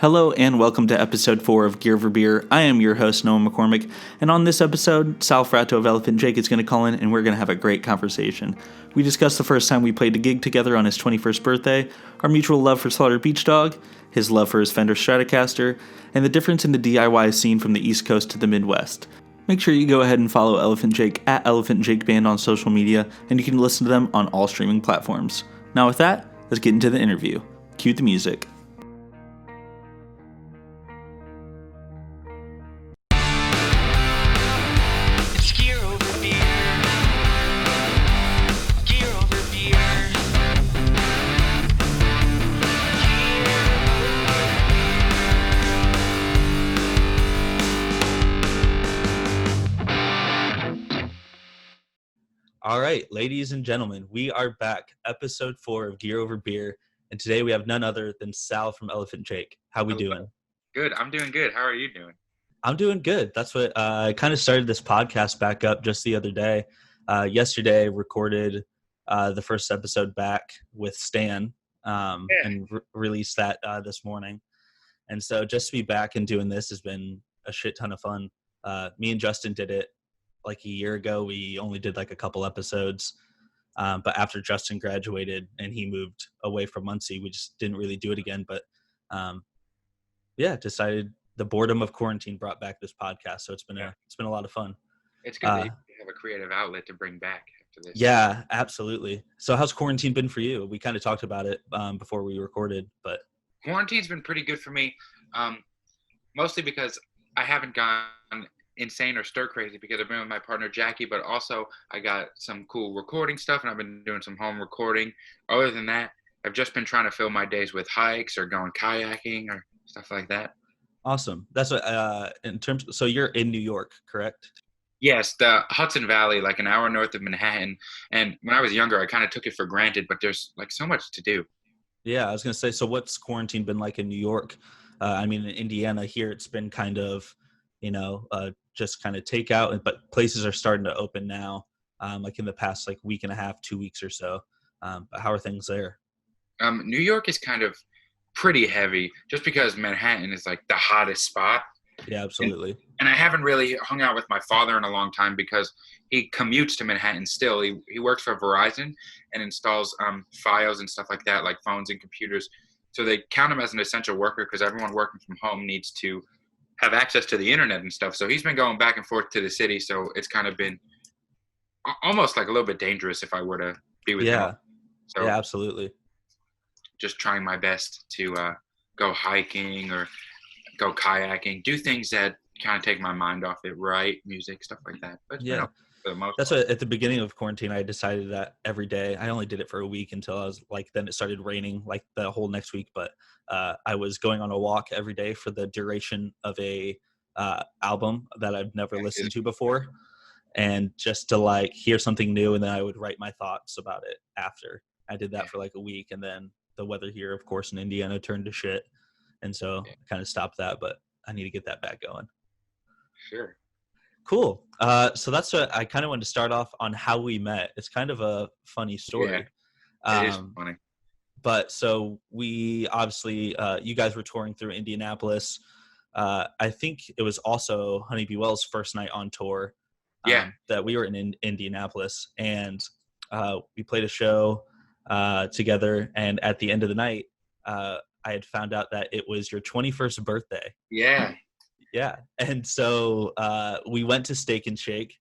Hello and welcome to episode 4 of Gear Over Beer. I am your host, Noah McCormick, and on this episode, Sal Fratto of Elephant Jake is going to call in and we're going to have a great conversation. We discuss the first time we played a gig together on his 21st birthday, our mutual love for Slaughter Beach Dog, his love for his Fender Stratocaster, and the difference in the DIY scene from the East Coast to the Midwest. Make sure you go ahead and follow Elephant Jake at Elephant Jake Band on social media, and you can listen to them on all streaming platforms. Now with that, let's get into the interview. Cue the music. All right, ladies and gentlemen, we are back. Episode 4 of Gear Over Beer, and today we have none other than Sal from Elephant Jake. How we doing? Good. I'm doing good. How are you doing? I'm doing good. That's what I kind of started this podcast back up just the other day. Yesterday, recorded the first episode back with Stan and released that this morning. And so just to be back and doing this has been a shit ton of fun. Me and Justin did it like a year ago. We only did like a couple episodes, but after Justin graduated and he moved away from Muncie, we just didn't really do it again. But decided the boredom of quarantine brought back this podcast, so it's been a lot of fun. It's good that you have a creative outlet to bring back after this. Yeah, absolutely. So how's quarantine been for you? We kind of talked about it before we recorded, but quarantine's been pretty good for me, mostly because I haven't gone insane or stir crazy because I've been with my partner Jackie, but also I got some cool recording stuff and I've been doing some home recording. Other than that, I've just been trying to fill my days with hikes or going kayaking or stuff like that. Awesome. That's what so you're in New York, correct? Yes, the Hudson Valley, like an hour north of Manhattan. And when I was younger, I kind of took it for granted, but there's like so much to do. Yeah, I was going to say, so what's quarantine been like in New York? I mean, in Indiana here, it's been kind of, just kind of takeout, but places are starting to open now, like in the past like week and a half, 2 weeks or so. But how are things there? New York is kind of pretty heavy just because Manhattan is like the hottest spot. Yeah, absolutely. And I haven't really hung out with my father in a long time because he commutes to Manhattan still. He works for Verizon and installs files and stuff like that, like phones and computers. So they count him as an essential worker because everyone working from home needs to have access to the internet and stuff. So he's been going back and forth to the city. So it's kind of been almost like a little bit dangerous if I were to be with him. So yeah, absolutely. Just trying my best to go hiking or go kayaking, do things that kind of take my mind off it, write music, stuff like that. But yeah. For the most That's part. what at the beginning of quarantine, I decided that every day. I only did it for a week until I was like, then it started raining like the whole next week. But I was going on a walk every day for the duration of a album that I've never listened to before. And just to like hear something new. And then I would write my thoughts about it after. I did that for like a week. And then the weather here, of course, in Indiana turned to shit. And so I kind of stopped that, but I need to get that back going. Sure. Cool. So that's what I kind of wanted to start off on how we met. It's kind of a funny story. Yeah, it is funny. But so we obviously, you guys were touring through Indianapolis. I think it was also Honeybee Wells' first night on tour. That we were in Indianapolis, and we played a show together. And at the end of the night, I had found out that it was your 21st birthday. Yeah. Yeah. And so we went to Steak and Shake.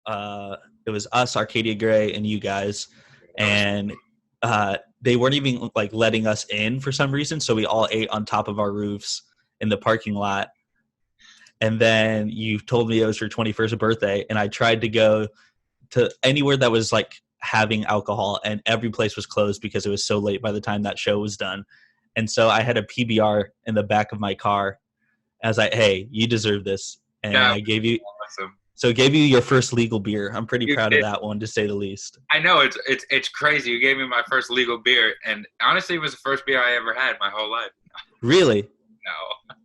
It was us, Arcadia Gray, and you guys. And they weren't even like letting us in for some reason. So we all ate on top of our roofs in the parking lot. And then you told me it was your 21st birthday. And I tried to go to anywhere that was like having alcohol, and every place was closed because it was so late by the time that show was done. And so I had a PBR in the back of my car. I was like, hey, you deserve this. And I gave you, awesome. So gave you your first legal beer. I'm pretty proud of that one, to say the least. I know, it's crazy. You gave me my first legal beer, and honestly, it was the first beer I ever had my whole life. Really?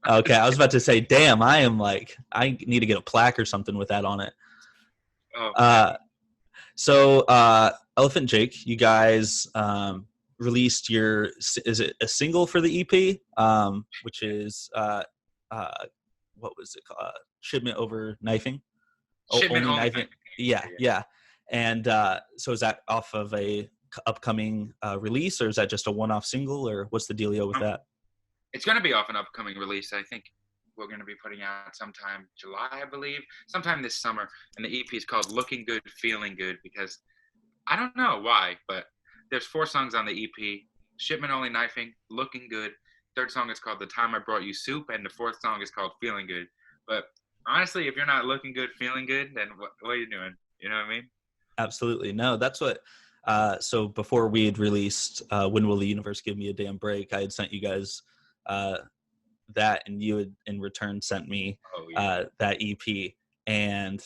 No. Okay, I was about to say, damn, I need to get a plaque or something with that on it. Oh, So Elephant Jake, you guys released your, is it a single for the EP, which is what was it called? Shipment over knifing. Shipment Only only. knifing. Yeah, Yeah. yeah. And so is that off of a upcoming release, or is that just a one-off single, or what's the dealio with that? It's going to be off an upcoming release. I think we're going to be putting out sometime July, I believe, sometime this summer. And the EP is called Looking Good, Feeling Good, because I don't know why, but there's 4 songs on the EP. Shipment Only Knifing, Looking Good. Third song is called The Time I Brought You Soup, and the fourth song is called Feeling Good. But honestly, if you're not looking good, feeling good, then what are you doing? You know what I mean? Absolutely. No, that's what. So before we had released When Will the Universe Give Me a Damn Break, I had sent you guys that, and you had in return sent me that EP. And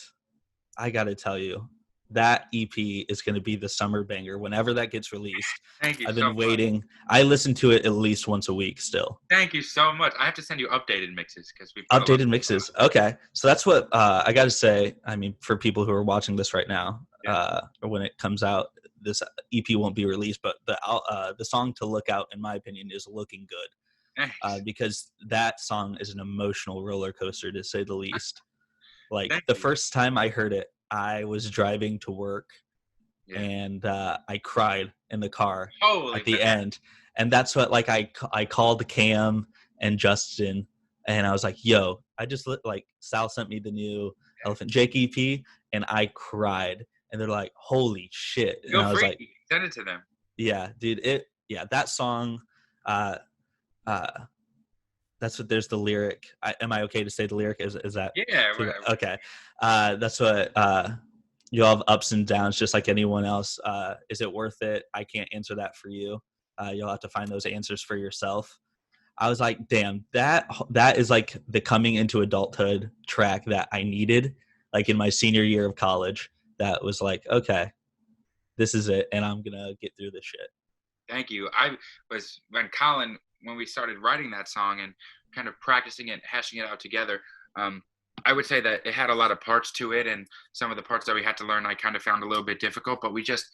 I got to tell you, that EP is going to be the summer banger whenever that gets released. Thank you I've so been waiting. much. I listen to it at least once a week still. Thank you so much. I have to send you updated mixes because we put Updated mixes. Okay. So that's what I got to say. I mean, for people who are watching this right now, or when it comes out, this EP won't be released, but the song to look out, in my opinion, is Looking Good. Because that song is an emotional roller coaster, to say the least. Like, the first time I heard it, I was driving to work, and I cried in the car at the end. And that's what, like, I called Cam and Justin, and I was like, yo, I just like, Sal sent me the new Elephant Jake EP, and I cried. And they're like, holy shit. And I was like, send it to them. Yeah, dude, that song, that's what, there's the lyric. Am I okay to say the lyric? Is that? Yeah. Okay. That's what, you all have ups and downs just like anyone else. Is it worth it? I can't answer that for you. You'll have to find those answers for yourself. I was like, damn, that is like the coming into adulthood track that I needed, like in my senior year of college. That was like, okay, this is it, and I'm gonna get through this shit. Thank you. I was, when we started writing that song and kind of practicing it, hashing it out together, I would say that it had a lot of parts to it, and some of the parts that we had to learn I kind of found a little bit difficult, but we just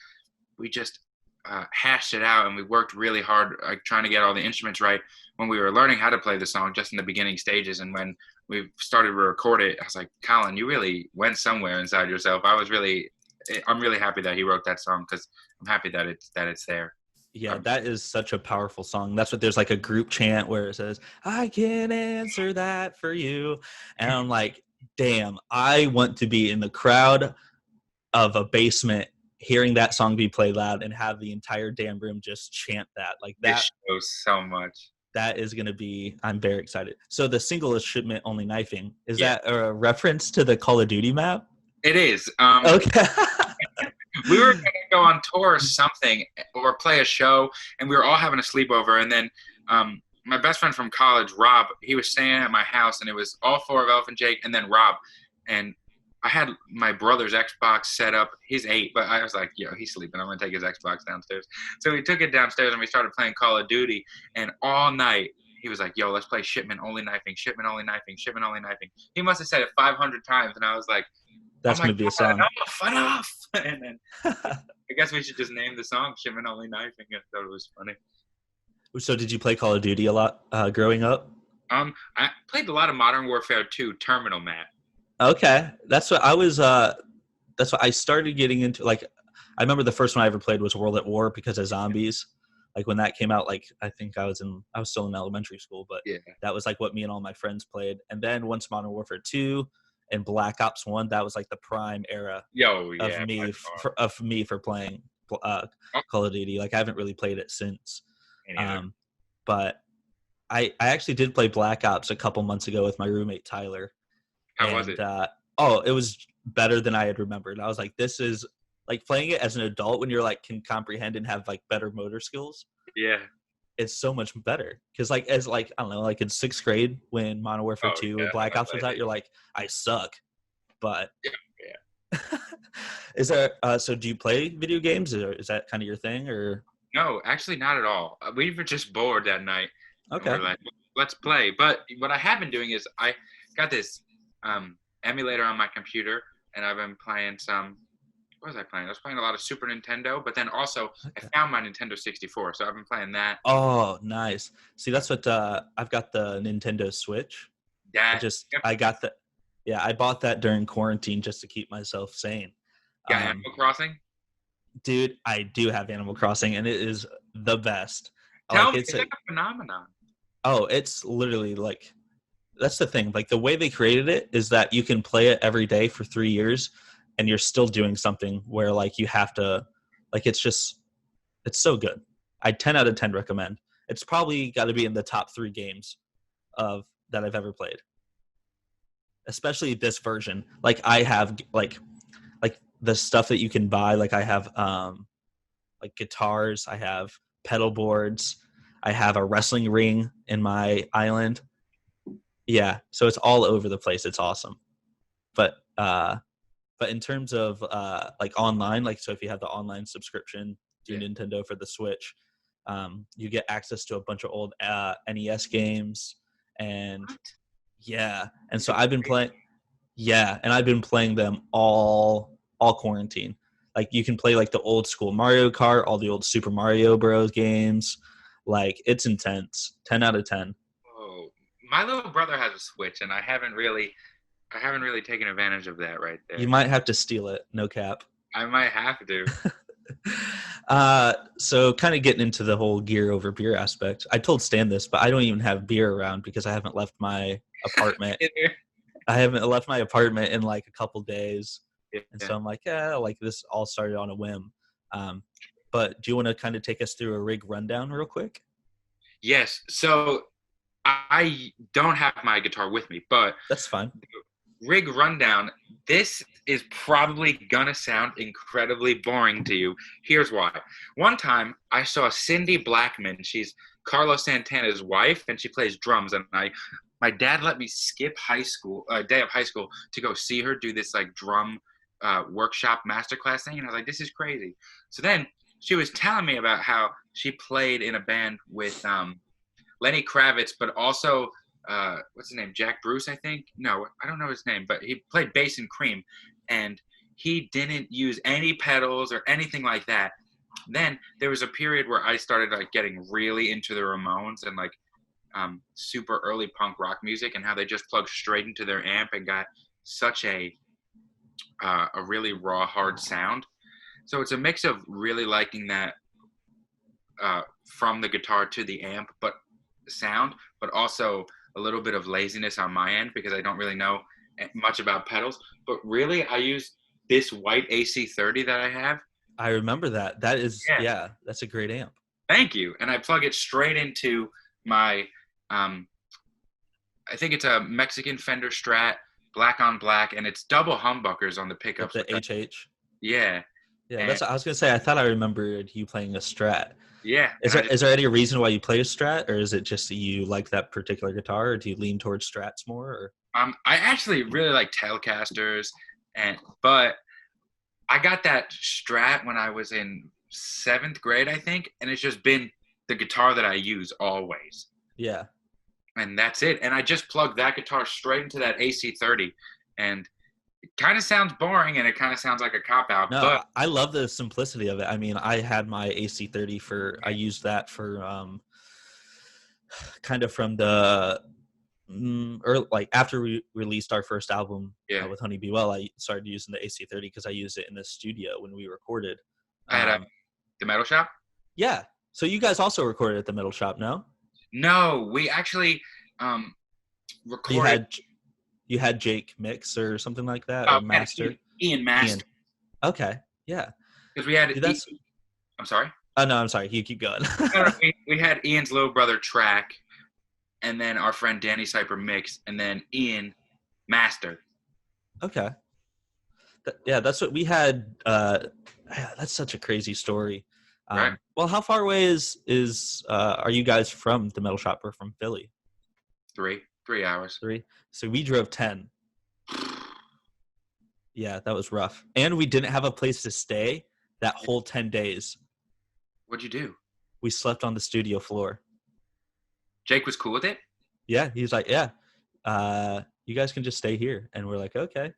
hashed it out, and we worked really hard trying to get all the instruments right when we were learning how to play the song, just in the beginning stages. And when we started to record it, I was like, Colin, you really went somewhere inside yourself. I'm really happy that he wrote that song, because I'm happy that it's there. Yeah, that is such a powerful song. That's what, there's like a group chant where it says, I can answer that for you. And I'm like, damn, I want to be in the crowd of a basement hearing that song be played loud and have the entire damn room just chant that. Like, that shows so much. That is going to be, I'm very excited. So the single is Shipment Only Knifing. Is that a reference to the Call of Duty map? It is. Okay. We were going to go on tour or something, or play a show, and we were all having a sleepover. And then my best friend from college, Rob, he was staying at my house, and it was all 4 of Elf and Jake, and then Rob. And I had my brother's Xbox set up. He's 8, but I was like, yo, he's sleeping. I'm going to take his Xbox downstairs. So we took it downstairs, and we started playing Call of Duty. And all night, he was like, yo, let's play Shipment Only Knifing, Shipment Only Knifing, Shipment Only Knifing. He must have said it 500 times, and I was like, that's going to be a song. Enough. And then I guess we should just name the song Shipment Only Knifing. I thought it was funny. So did you play Call of Duty a lot growing up? I played a lot of Modern Warfare 2, Terminal Matt. Okay. That's what I was that's what I started getting into. Like, I remember the first one I ever played was World at War because of zombies. Like, when that came out, like, I think I was still in elementary school, but that was like what me and all my friends played. And then once Modern Warfare 2 and Black Ops 1, that was like the prime era of me for playing Call of Duty. Like, I haven't really played it since. But I actually did play Black Ops a couple months ago with my roommate Tyler. How was it? It was better than I had remembered. I was like, this is like playing it as an adult when you're like can comprehend and have like better motor skills. Yeah. It's so much better because like as like I don't know, like in 6th grade when Modern Warfare 2 or Black Ops was out, you're like, I suck. But is there so do you play video games, or is that kind of your thing? Or no, actually not at all. We were just bored that night. Okay. We're like, let's play. But what I have been doing is I got this emulator on my computer, and I've been playing some what was I playing? I was playing a lot of Super Nintendo, but then also I Okay. found my Nintendo 64, so I've been playing that. Oh, nice. See, that's what I've got the Nintendo Switch. That yep, I got the yeah, I bought that during quarantine just to keep myself sane. got Um, Animal Crossing. dude, I do have Animal Crossing and it is the best. Tell Like me, it's it's a like a phenomenon. it's literally like that's the thing. Like the way they created it is that you can play it every day for 3 years and you're still doing something where like you have to like it's so good. I 10 out of 10 recommend. It's probably got to be in the top 3 games of that I've ever played. Especially this version. Like I have like the stuff that you can buy like I have like guitars, I have pedal boards, I have a wrestling ring in my island. Yeah, so it's all over the place. It's awesome. But in terms of like online, like so if you have the online subscription to Yeah. Nintendo for the Switch, you get access to a bunch of old NES games and What? yeah, and This so is I've been crazy. playing and I've been playing them all quarantine. Like you can play like the old school Mario Kart, all the old Super Mario Bros games. Like it's intense. 10 out of 10. Whoa. My little brother has a Switch, and I haven't really taken advantage of that right You there. might have to steal it, no cap. I might have to. So kind of getting into the whole gear over beer aspect. I told Stan this, but I don't even have beer around because I haven't left my apartment. I haven't left my apartment in like a couple days. And Yeah. so I'm like, yeah, like this all started on a whim. Um, but do you want to kind of take us through a rig rundown real quick? Yes. So I don't have my guitar with me, but That's fine. rig rundown. This is probably gonna sound incredibly boring to you. Here's why. One time I saw Cindy Blackman. She's Carlos Santana's wife, and she plays drums. And my dad let me skip high school, day of high school, to go see her do this like drum workshop masterclass thing. And I was like, this is crazy. So then she was telling me about how she played in a band with Lenny Kravitz, but also what's his name? Jack Bruce, I think. No, I don't know his name, but he played bass in Cream, and he didn't use any pedals or anything like that. Then there was a period where I started like getting really into the Ramones and like super early punk rock music, and how they just plugged straight into their amp and got such a really raw, hard sound. So it's a mix of really liking that from the guitar to the amp, but sound, but also a little bit of laziness on my end because I don't really know much about pedals. But really, I use this white AC30 that I have. I remember that. That is, Yeah, yeah, that's a great amp. thank you. And I plug it straight into my, um, I think it's a Mexican Fender Strat, black on black, and it's double humbuckers on the Like pickups. the HH. Yeah, Yeah, and that's I was gonna say. I thought I remembered you playing a Strat. yeah, and I just Is there any reason why you play a Strat, or is it just that you like that particular guitar, or do you lean towards Strats more? Or I actually really like Telecasters, but I got that Strat when I was in 7th grade, I think, and it's just been the guitar that I use always. yeah, And that's it. And I just plugged that guitar straight into that AC30, and it kind of sounds boring and it kind of sounds like a cop out, no, but I love the simplicity of it. I mean, I had my AC30 for I used that for kind of from the or like after we released our first album yeah, with Honey Be Well, I started using the AC30 because I used it in the studio when we recorded. I had Um, the metal shop. yeah, so you guys also recorded at the Metal Shop, no? No, we actually um, You recorded. had you had Jake mix or something like that or We had master Ian Ian. Master Okay, yeah. because we had. Dude, that's I'm sorry. oh no, I'm sorry. You keep going. No, no, we had Ian's little brother Track, and then our friend Danny Cyper mix, and then Ian Master. Okay. Yeah, that's what we had. Yeah, that's such a crazy story. Right? Well, how far away is are you guys from the metal shop or from Philly? 3 hours. 3. So we drove 10. Yeah, that was rough. And we didn't have a place to stay that whole 10 days. What'd you do? We slept on the studio floor. Jake was cool with it. Yeah, he's like, yeah, you guys can just stay here, and we're like, okay.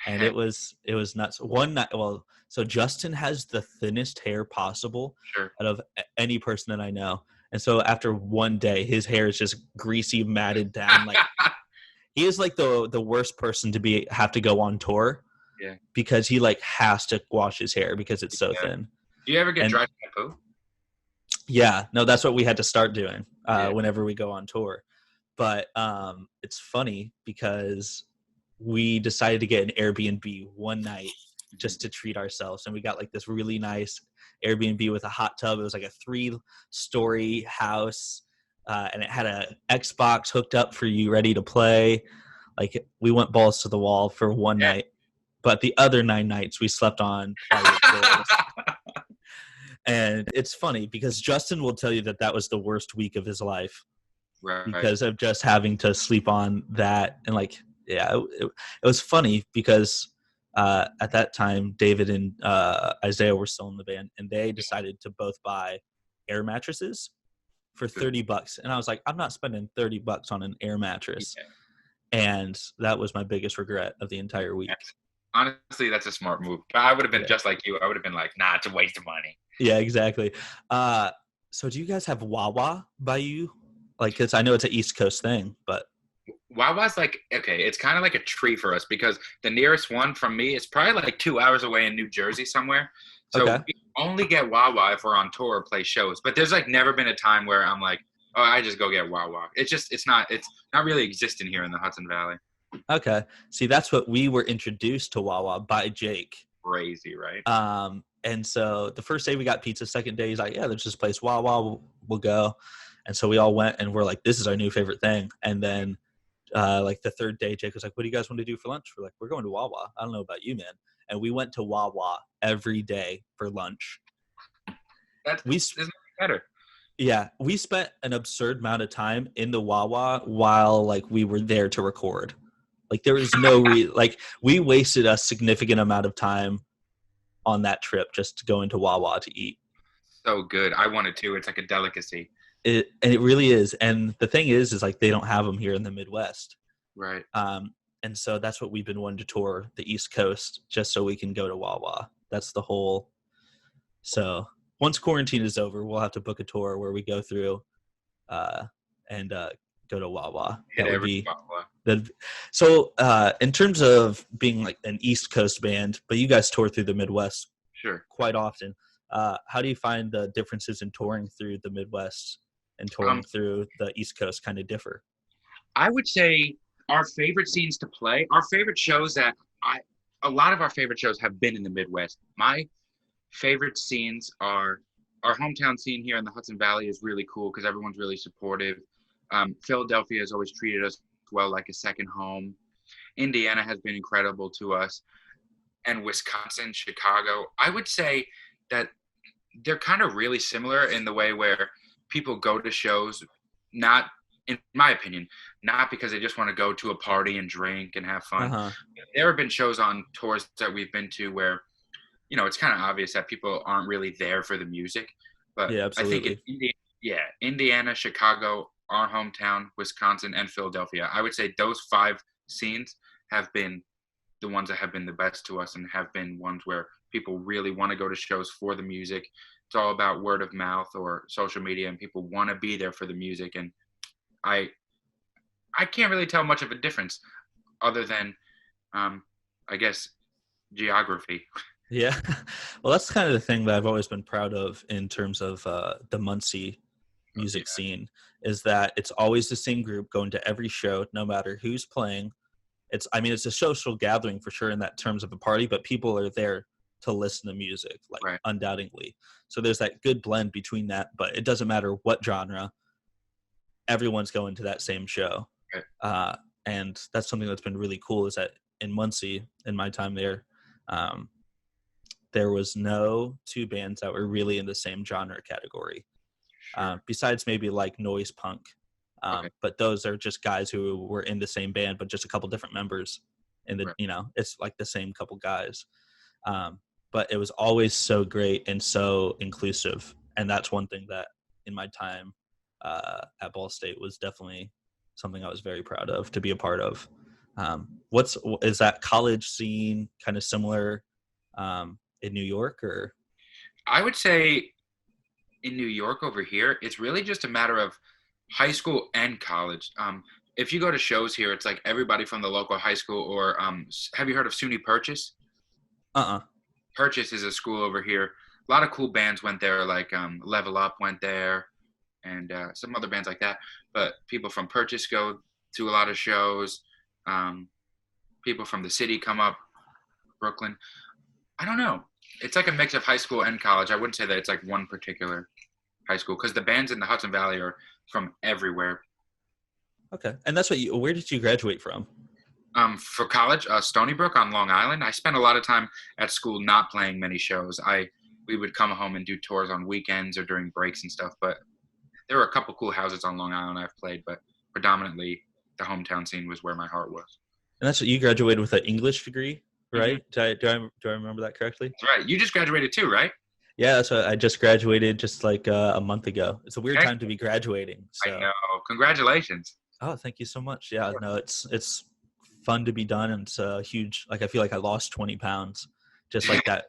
and Heck, it was nuts. One night, well, so Justin has the thinnest hair possible sure. out of any person that I know, and so after one day, his hair is just greasy, matted down. Like he is like the worst person to be have to go on tour Yeah. because he like has to wash his hair because it's so Yeah. thin. Do you ever get And dry shampoo? yeah, no, that's what we had to start doing Yeah. whenever we go on tour. But it's funny because we decided to get an Airbnb one night Mhm. just to treat ourselves, and we got like this really nice Airbnb with a hot tub. It was like a 3-story house, and it had a Xbox hooked up for you, ready to play. Like we went balls to the wall for one Yeah. night, but the other 9 nights we slept on plywood floors. And it's funny because Justin will tell you that that was the worst week of his life Right. because of just having to sleep on that. And like, yeah, it was funny because at that time, David and Isaiah were still in the band, and they decided to both buy air mattresses for $30. And I was like, I'm not spending $30 on an air mattress. Yeah. And that was my biggest regret of the entire week. Honestly, that's a smart move. But I would have been Yeah. just like you. I would have been like, nah, it's a waste of money. Yeah, exactly. So do you guys have Wawa by you? Like, cause I know it's an East Coast thing, but Wawa's like, okay, it's kind of like a tree for us because the nearest one from me is probably like 2 hours away in New Jersey somewhere. So okay. we only get Wawa if we're on tour or play shows. But there's like never been a time where I'm like, oh, I just go get Wawa. It's not really existing here in the Hudson Valley. Okay. See, that's what we were introduced to Wawa by Jake. Crazy, right? And so the first day we got pizza, second day he's like, yeah, there's this place, Wawa, we'll go. And so we all went and we're like, this is our new favorite thing. And then like the third day, Jake was like, what do you guys want to do for lunch? We're like, we're going to Wawa. I don't know about you, man. And we went to Wawa every day for lunch. There's nothing better. Yeah, we spent an absurd amount of time in the Wawa while like we were there to record. Like there was no like we wasted a significant amount of time on that trip just going to Wawa to eat. So good. I wanted to. It's like a delicacy. And it really is. And the thing is like they don't have them here in the Midwest. Right. And so that's what we've been wanting to tour the East Coast just so we can go to Wawa. That's the whole. So once quarantine is over, we'll have to book a tour where we go through and go to Wawa. That would be Wawa. that. So in terms of being like an East Coast band, but you guys tour through the Midwest Sure. quite often. How do you find the differences in touring through the Midwest and touring through the East Coast kind of differ? I would say our favorite scenes to play, our favorite shows that a lot of our favorite shows have been in the Midwest. My favorite scenes are our hometown scene here in the Hudson Valley is really cool because everyone's really supportive. Philadelphia has always treated us well, like a second home. Indiana has been incredible to us. And Wisconsin, Chicago, I would say that they're kind of really similar in the way where people go to shows, not, in my opinion, not because they just want to go to a party and drink and have fun. Uh-huh. There have been shows on tours that we've been to where, you know, it's kind of obvious that people aren't really there for the music. But Yeah, I think absolutely. Indiana, Chicago, our hometown, Wisconsin, and Philadelphia. I would say those 5 scenes have been the ones that have been the best to us and have been ones where people really want to go to shows for the music. It's all about word of mouth or social media, and people want to be there for the music. And I can't really tell much of a difference other than, I guess, geography. Yeah. Well, that's kind of the thing that I've always been proud of in terms of the Muncie music scene is that it's always the same group going to every show, no matter who's playing. I mean, it's a social gathering for sure in that terms of a party, but people are there to listen to music, like Right. undoubtedly. So there's that good blend between that, but it doesn't matter what genre, everyone's going to that same show. Right. And that's something that's been really cool is that in Muncie, in my time there, there was no 2 bands that were really in the same genre category. Sure. Besides maybe like noise punk. Okay. But those are just guys who were in the same band, but just a couple different members. And Right. you know, it's like the same couple guys. But it was always so great and so inclusive. And that's one thing that in my time at Ball State was definitely something I was very proud of to be a part of. Is that college scene kind of similar in New York or? I would say in New York over here, it's really just a matter of high school and college. If you go to shows here, it's like everybody from the local high school or have you heard of SUNY Purchase? Uh-uh. Purchase is a school over here. A lot of cool bands went there, like Level Up went there, and some other bands like that. But people from Purchase go to a lot of shows. Um, People from the city come up, Brooklyn. I don't know. It's like a mix of high school and college. I wouldn't say that it's like one particular high school because the bands in the Hudson Valley are from everywhere. Okay. And that's where did you graduate from? For college, Stony Brook on Long Island. I spent a lot of time at school not playing many shows. We would come home and do tours on weekends or during breaks and stuff. But there were a couple cool houses on Long Island I've played, but predominantly the hometown scene was where my heart was. And that's what you graduated with, an English degree, right? Mm-hmm. Do I remember that correctly? That's right. You just graduated too, right? Yeah, that's what I just graduated just like a month ago. It's a weird Heck, time to be graduating. So. I know. Congratulations. Oh, thank you so much. Yeah, no, it's fun to be done, and it's a huge. Like I feel like I lost 20 pounds, just like that,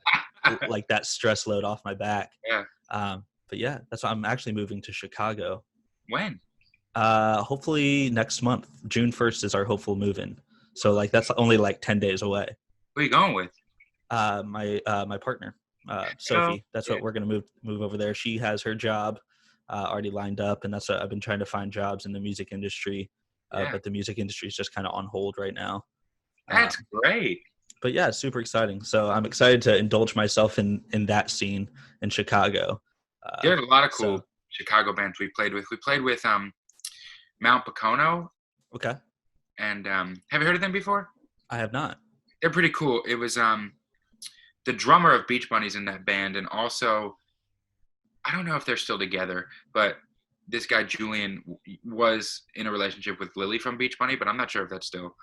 like that stress load off my back. Yeah. But yeah, that's why I'm actually moving to Chicago. When? Hopefully next month. June 1st is our hopeful move-in. So like that's only like 10 days away. Who are you going with? My partner, Sophie. That's what we're gonna move over there. She has her job already lined up, and that's what I've been trying to find jobs in the music industry. But the music industry is just kind of on hold right now. That's great. But yeah, it's super exciting. So I'm excited to indulge myself in that scene in Chicago. There's a lot of cool Chicago bands we played with. We played with Mount Pocono. Okay. And have you heard of them before? I have not. They're pretty cool. It was the drummer of Beach Bunny's in that band, and also I don't know if they're still together, but this guy Julian was in a relationship with Lily from Beach Bunny, but I'm not sure if that's still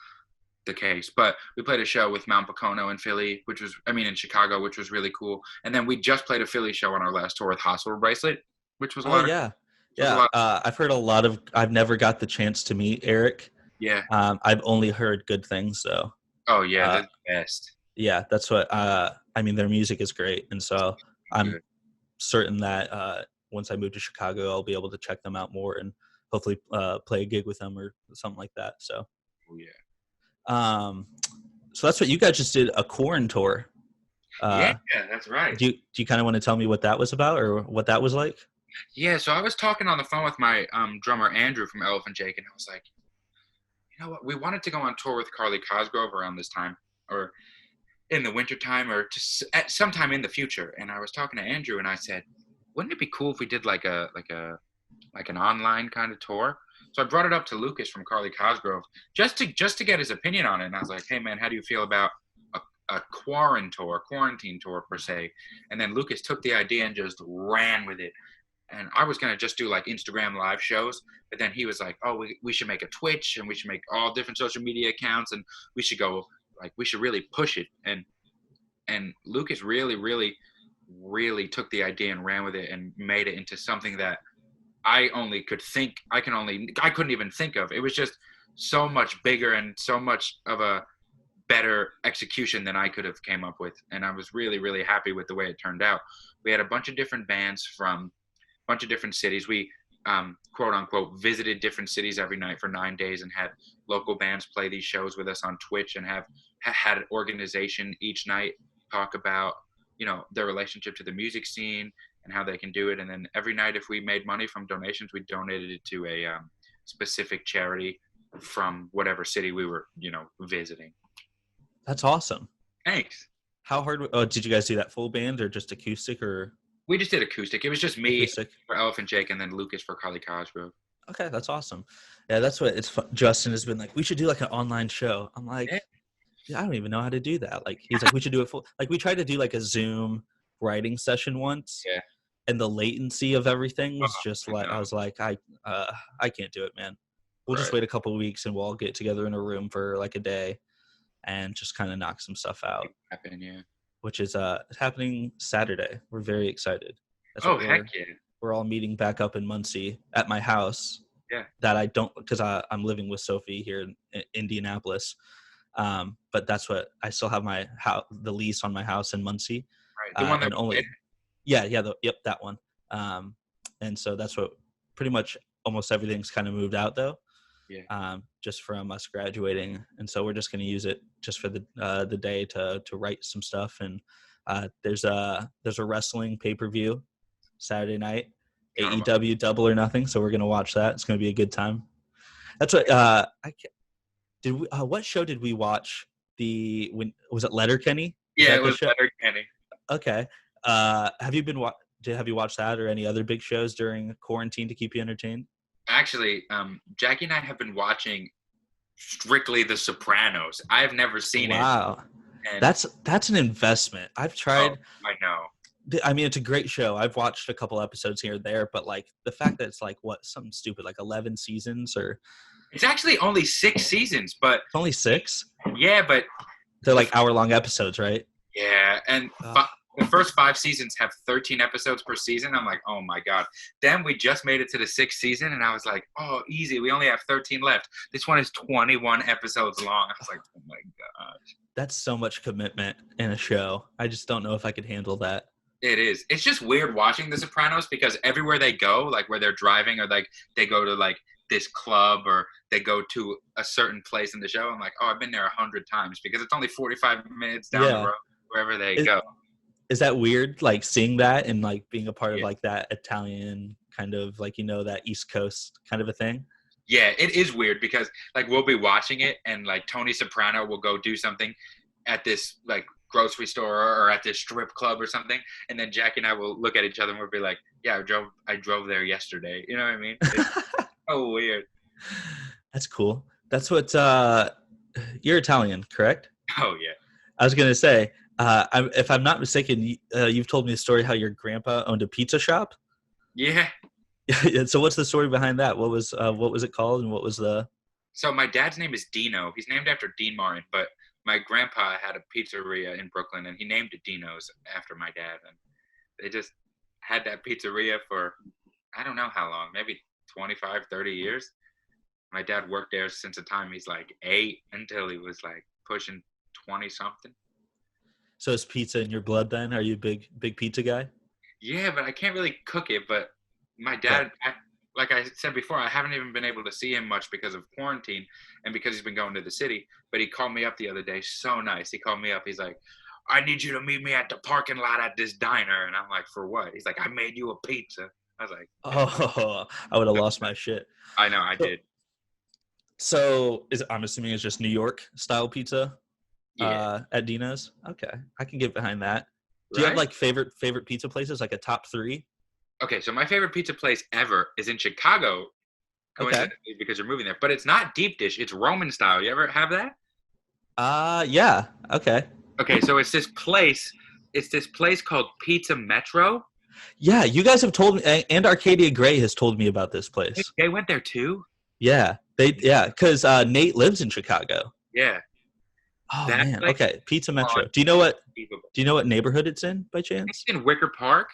the case. But we played a show with Mount Pocono in Philly, in Chicago, which was really cool. And then we just played a Philly show on our last tour with Hospital Bracelet, which was a lot. Yeah. I've heard I've never got the chance to meet Eric. Yeah. I've only heard good things though. Oh yeah, they're the best. Yeah, that's what their music is great, and so I'm certain that once I move to Chicago, I'll be able to check them out more and hopefully play a gig with them or something like that. So, so that's what you guys just did, a Corn tour. Yeah, that's right. Do you kind of want to tell me what that was about or what that was like? Yeah, so I was talking on the phone with my drummer Andrew from Elephant Jake, and I was like, you know what, we wanted to go on tour with Carly Cosgrove around this time, or in the wintertime, or just at sometime in the future. And I was talking to Andrew, and I said, wouldn't it be cool if we did like an online kind of tour? So I brought it up to Lucas from Carly Cosgrove just to get his opinion on it. And I was like, hey man, how do you feel about a quarantine tour per se? And then Lucas took the idea and just ran with it. And I was going to just do like Instagram live shows, but then he was like, oh, we should make a Twitch, and we should make all different social media accounts, and we should really push it. And Lucas really, really, really took the idea and ran with it and made it into something that I couldn't even think of. It was just so much bigger and so much of a better execution than I could have came up with. And I was really, really happy with the way it turned out. We had a bunch of different bands from a bunch of different cities. We quote unquote visited different cities every night for 9 days and had local bands play these shows with us on Twitch, and had an organization each night talk about, their relationship to the music scene and how they can do it. And then every night, if we made money from donations, we donated it to a specific charity from whatever city we were, visiting. That's awesome. Thanks. How hard? Oh, did you guys do that full band or just acoustic? Or we just did acoustic. It was just me acoustic for Elephant Jake, and then Lucas for Carly Cosgrove. Okay, that's awesome. Yeah, that's what it's fun. Justin has been like, we should do like an online show. I'm like, yeah, I don't even know how to do that. Like, he's like, we should do it full. Like, we tried to do like a Zoom writing session once. Yeah. And the latency of everything was just like, I was like, I can't do it, man. We'll just wait a couple of weeks and we'll all get together in a room for like a day and just kind of knock some stuff out. Which is happening Saturday. We're very excited. Heck yeah. We're all meeting back up in Muncie at my house. that I don't, because I'm living with Sophie here in Indianapolis. But that's what I still have the lease on my house in Muncie. Right. The one that and only, yep, that one. And so that's what pretty much almost everything's kind of moved out though. Yeah. Just from us graduating, and so we're just going to use it just for the day to write some stuff. And there's a wrestling pay-per-view Saturday night, AEW Double or Nothing. So we're going to watch that. It's going to be a good time. That's what what show did we watch? Was it Letterkenny? Yeah, it was Letterkenny. Okay. Have you watched that or any other big shows during quarantine to keep you entertained? Actually, Jackie and I have been watching strictly The Sopranos. I've never seen it. Wow. That's an investment. I've tried. Oh, I know. I mean, it's a great show. I've watched a couple episodes here and there, but like the fact that it's like something stupid, like 11 seasons or. It's actually only 6 seasons, but. It's only 6? Yeah, but. They're like hour-long episodes, right? Yeah, and the first 5 seasons have 13 episodes per season. I'm like, oh my God. Then we just made it to the 6th season, and I was like, oh, easy. We only have 13 left. This one is 21 episodes long. I was like, oh my gosh. That's so much commitment in a show. I just don't know if I could handle that. It is. It's just weird watching The Sopranos because everywhere they go, like where they're driving or like they go to like this club or they go to a certain place in the show, I'm like, oh, I've been there 100 times because it's only 45 minutes down the road wherever they go. Is that weird, like seeing that and like being a part of like that Italian kind of like, that East Coast kind of a thing? Yeah, it is weird because like we'll be watching it and like Tony Soprano will go do something at this like grocery store or at this strip club or something, and then Jackie and I will look at each other and we'll be like, yeah, I drove there yesterday. You know what I mean? It's so weird. That's cool. That's what you're Italian, correct? Oh yeah. I was gonna say, if I'm not mistaken, you've told me the story how your grandpa owned a pizza shop. Yeah. So what's the story behind that? What was it called, and what was the? So my dad's name is Dino. He's named after Dean Martin, but my grandpa had a pizzeria in Brooklyn, and he named it Dino's after my dad. And they just had that pizzeria for, I don't know how long, maybe 25, 30 years. My dad worked there since the time he's like 8 until he was like pushing 20-something. So is pizza in your blood then? Are you a big pizza guy? Yeah, but I can't really cook it. But my dad, like I said before, I haven't even been able to see him much because of quarantine and because he's been going to the city. But he called me up the other day. So nice. He called me up. He's like, I need you to meet me at the parking lot at this diner. And I'm like, for what? He's like, I made you a pizza. I was like, oh, I would have lost my shit. I know, I did. So I'm assuming it's just New York style pizza at Dino's? Okay. I can get behind that. Do you have like favorite pizza places, like a top 3? Okay, so my favorite pizza place ever is in Chicago, because you're moving there. But it's not deep dish; it's Roman style. You ever have that? Yeah. Okay. Okay, so it's this place. It's this place called Pizza Metro. Yeah, you guys have told me, and Arcadia Gray has told me about this place. They went there too. Yeah, because Nate lives in Chicago. Yeah. Oh man. Okay, Pizza Metro. Do you know what neighborhood it's in by chance? It's in Wicker Park.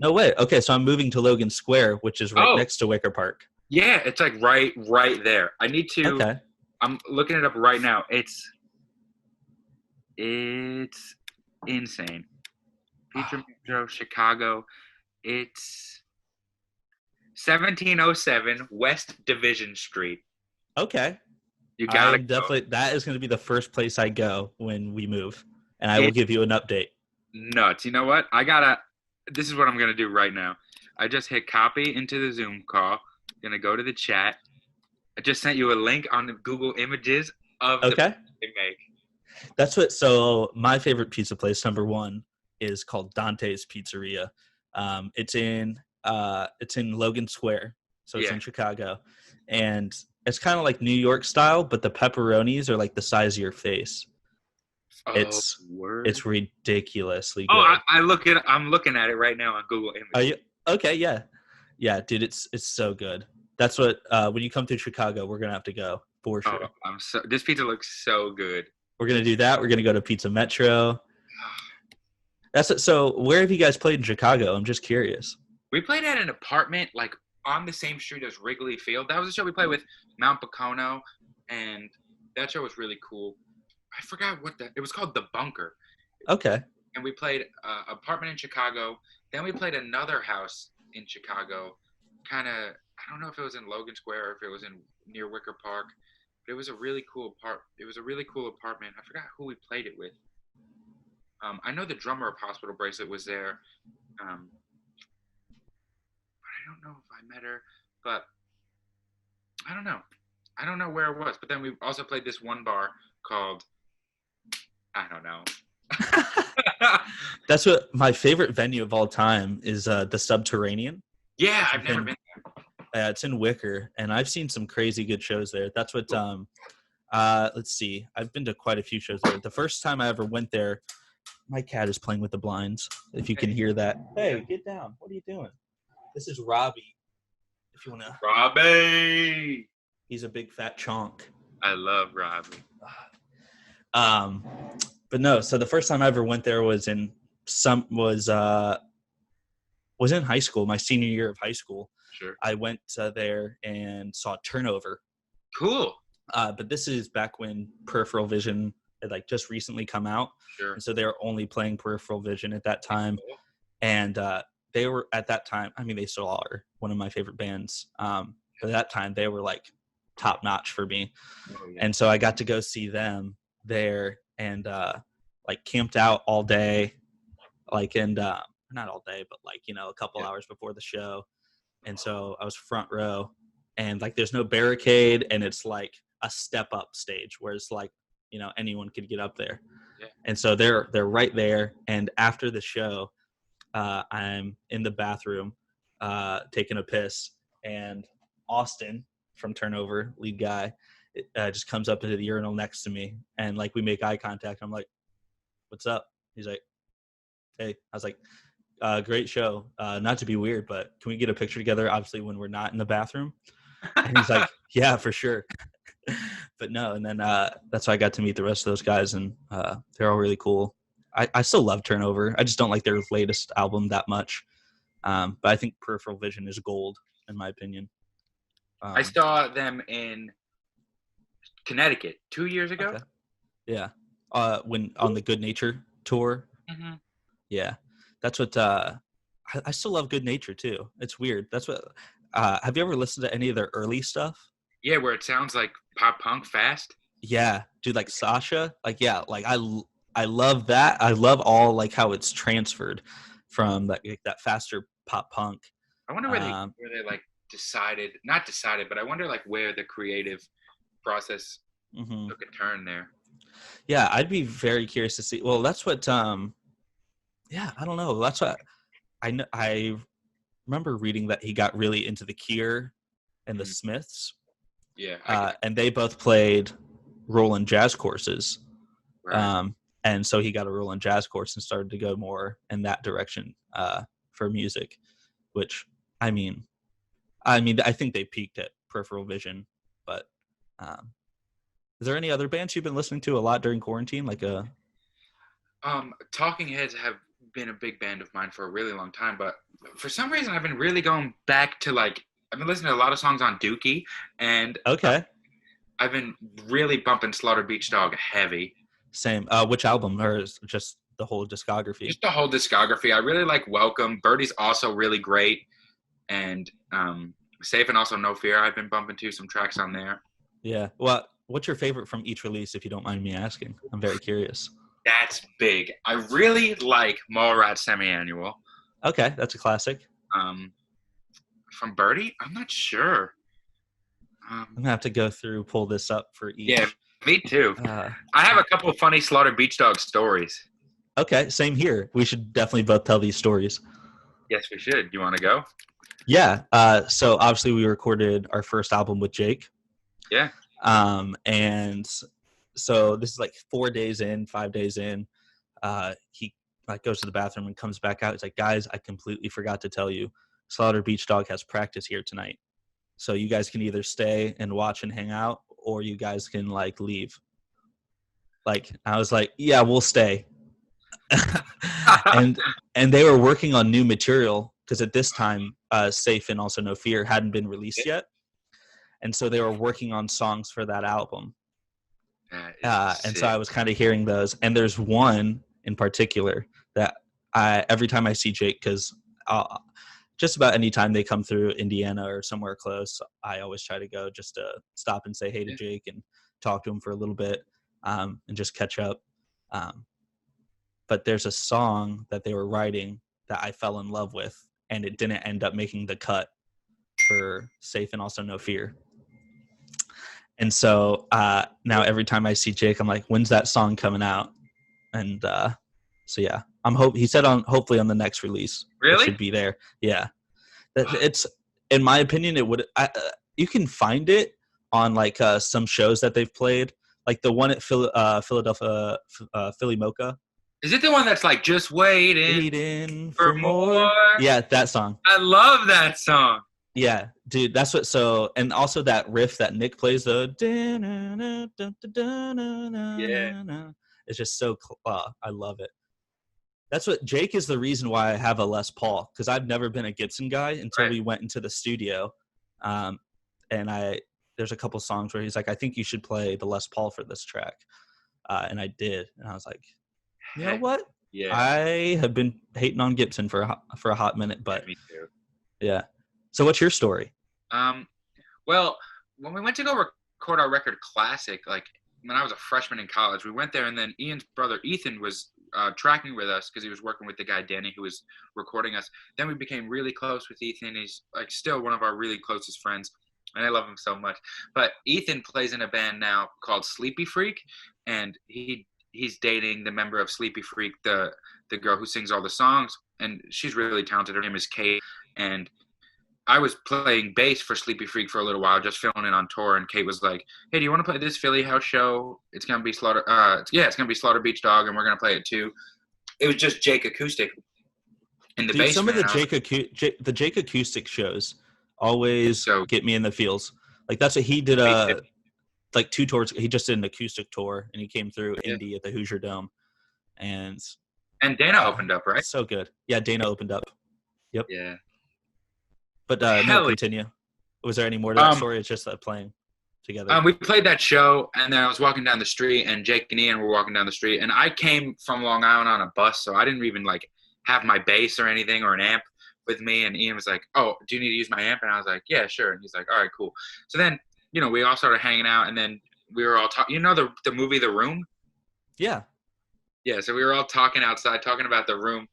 No way. Okay, so I'm moving to Logan Square, which is right next to Wicker Park. Yeah, it's like right there. I need to. Okay. I'm looking it up right now. It's insane. Pizza Metro, Chicago. It's 1707 West Division Street. Okay. You got it. Definitely. That is going to be the first place I go when we move, and I will give you an update. Nuts. You know what? This is what I'm going to do right now. I just hit copy into the Zoom call. I'm going to go to the chat. I just sent you a link on the Google Images of the pizza they make. That's what. So my favorite pizza place, number 1, is called Dantes Pizzeria. It's in Logan Square, so it's in Chicago, and it's kind of like New York style, but the pepperonis are like the size of your face. It's ridiculously good. Oh, I'm looking at it right now on Google Images. Are you okay? Yeah, dude, it's so good. That's what when you come to Chicago, we're gonna have to go for sure. This pizza looks so good. We're gonna do that. We're gonna go to Pizza Metro. That's it. So where have you guys played in Chicago? I'm just curious. We played at an apartment like on the same street as Wrigley Field. That was a show we played with Mount Pocono, and that show was really cool. I forgot it was called The Bunker. Okay. And we played apartment in Chicago. Then we played another house in Chicago. Kind of, I don't know if it was in Logan Square or if it was near Wicker Park. But it was a really cool It was a really cool apartment. I forgot who we played it with. I know the drummer of Hospital Bracelet was there. But I don't know if I met her. But I don't know. I don't know where it was. But then we also played this one bar called, I don't know. That's what my favorite venue of all time is, the Subterranean. Yeah, I've never been there. It's in Wicker, and I've seen some crazy good shows there. That's what let's see. I've been to quite a few shows there. The first time I ever went there, my cat is playing with the blinds, if you can hear that. Hey, get down. What are you doing? This is Robbie. If you want to. Robbie. He's a big fat chonk. I love Robbie. But no, so the first time I ever went there was in high school, my senior year of high school. Sure. I went there and saw Turnover. Cool. But this is back when Peripheral Vision had like just recently come out. Sure. And so they were only playing Peripheral Vision at that time. Cool. And they were at that time, I mean, they still are one of my favorite bands. But at that time they were like top notch for me. Oh, yeah. And so I got to go see them there and like camped out all day, like, and not all day, but like, you know, a couple hours before the show. And so I was front row, and like there's no barricade, and it's like a step up stage where it's like, you know, anyone could get up there. Yeah. And so they're right there. And after the show, I'm in the bathroom taking a piss, and Austin from Turnover, lead guy, just comes up into the urinal next to me, and like we make eye contact. I'm like, "What's up?" He's like, "Hey." I was like, "Great show. Not to be weird, but can we get a picture together? Obviously, when we're not in the bathroom." And he's like, "Yeah, for sure." But no, and then that's how I got to meet the rest of those guys, and they're all really cool. I still love Turnover. I just don't like their latest album that much. But I think Peripheral Vision is gold, in my opinion. I saw them in Connecticut 2 years ago. Okay. Yeah. When on the Good Nature tour. Mm-hmm. Yeah. That's what I still love Good Nature too. It's weird. That's what have you ever listened to any of their early stuff? Yeah, where it sounds like pop punk fast. Yeah, dude, like Sasha, like yeah, like I love that. I love all like how it's transferred from that faster pop punk. I wonder where they like not decided, but I wonder like where the creative process took a turn there. Yeah, I'd be very curious to see. Well, that's what yeah, I don't know. That's what I remember reading that he got really into the Cure and the Smiths. Yeah. And they both played Roland jazz courses. Right. And so he got a Roland jazz course and started to go more in that direction for music, which I mean, I think they peaked at Peripheral Vision, but is there any other bands you've been listening to a lot during quarantine? Like Talking Heads have been a big band of mine for a really long time, but for some reason I've been really going back to I've been listening to a lot of songs on Dookie, and okay. I've been really bumping Slaughter Beach Dog heavy. Same. Which album, or just the whole discography? Just the whole discography. I really like Welcome. Birdie's also really great, and Safe and also No Fear. I've been bumping to some tracks on there. Yeah. Well, what's your favorite from each release, if you don't mind me asking? I'm very curious. That's big. I really like Mallrats Semi-Annual. Okay, that's a classic. From Birdie, I'm not sure. I'm gonna have to pull this up for each. Yeah, me too. I have a couple of funny Slaughter Beach Dog stories. Okay, same here. We should definitely both tell these stories. Yes, we should. You want to go? Yeah. So obviously we recorded our first album with Jake. Yeah. And so this is like 5 days in. He goes to the bathroom and comes back out. He's like, "Guys, I completely forgot to tell you, Slaughter Beach Dog has practice here tonight. So you guys can either stay and watch and hang out, or you guys can leave." I was like, "Yeah, we'll stay." and they were working on new material because at this time, Safe and Also No Fear hadn't been released yet. And so they were working on songs for that album. And so I was kind of hearing those. And there's one in particular that every time I see Jake, because just about any time they come through Indiana or somewhere close, I always try to go just to stop and say hey to Jake and talk to him for a little bit and just catch up. But there's a song that they were writing that I fell in love with, and it didn't end up making the cut for Safe and Also No Fear. And so now every time I see Jake, I'm like, when's that song coming out? And so yeah, he said hopefully on the next release. Really? It should be there. Yeah. It's, in my opinion, it would. You can find it on like some shows that they've played, like the one at Philadelphia Philly Mocha. Is it the one that's like just waiting for more? Yeah, that song. I love that song. Yeah, dude, that's what. So, and also that riff that Nick plays, it's just so. I love it. That's what Jake is the reason why I have a Les Paul, because I've never been a Gibson guy until we went into the studio, and there's a couple songs where he's like, I think you should play the Les Paul for this track, and I did, and I was like, you know what? Yeah, I have been hating on Gibson for a hot minute, but me too. Yeah. So what's your story? Well, when we went to go record our record Classic, like when I was a freshman in college, we went there, and then Ian's brother Ethan was tracking with us because he was working with the guy Danny who was recording us. Then we became really close with Ethan. He's like still one of our really closest friends, and I love him so much. But Ethan plays in a band now called Sleepy Freak, and he's dating the member of Sleepy Freak, the girl who sings all the songs, and she's really talented. Her name is Kate, and I was playing bass for Sleepy Freak for a little while, just filling in on tour, and Kate was like, hey, do you want to play this Philly house show? It's going to be it's going to be Slaughter Beach Dog, and we're going to play it too. It was just Jake acoustic in the basement. Some of the Jake acoustic shows always get me in the feels. Like that's what he did like 2 tours. He just did an acoustic tour, and he came through Indy at the Hoosier Dome. And Dana opened up, right? So good. Yeah, Dana opened up. Yep. Yeah. But no, continue. Was there any more to that story? It's just that playing together. We played that show, and then I was walking down the street, and Jake and Ian were walking down the street, and I came from Long Island on a bus, so I didn't even like have my bass or anything or an amp with me. And Ian was like, "Oh, do you need to use my amp?" And I was like, "Yeah, sure." And he's like, "All right, cool." So then, we all started hanging out, and then we were all talking. The movie The Room? Yeah. Yeah. So we were all talking outside, talking about The Room.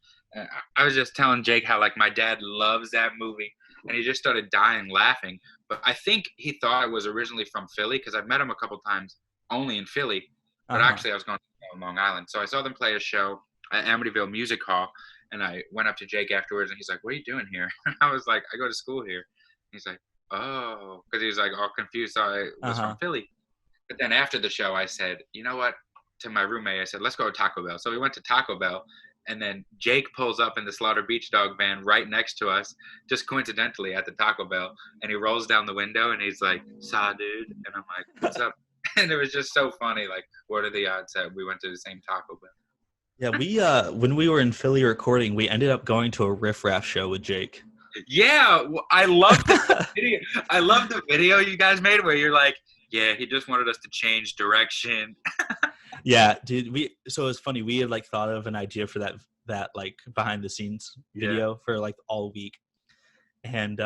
I was just telling Jake how like my dad loves that movie. And he just started dying laughing. But I think he thought I was originally from Philly because I've met him a couple times only in Philly. But actually I was going to Long Island. So I saw them play a show at Amityville Music Hall. And I went up to Jake afterwards, and he's like, what are you doing here? And I was like, I go to school here. He's like, oh. Because he was like all confused. So I was from Philly. But then after the show, I said, you know what? To my roommate, I said, let's go to Taco Bell. So we went to Taco Bell. And then Jake pulls up in the Slaughter Beach Dog van right next to us, just coincidentally at the Taco Bell. And he rolls down the window, and he's like, "Saw, dude." And I'm like, "What's up?" And it was just so funny. Like, what are the odds that we went to the same Taco Bell? Yeah, we when we were in Philly recording, we ended up going to a Riffraff show with Jake. Yeah, I love the video. I love the video you guys made where you're like, "Yeah, he just wanted us to change direction." Yeah, dude. So it was funny. We had like thought of an idea for that like behind the scenes video for like all week, and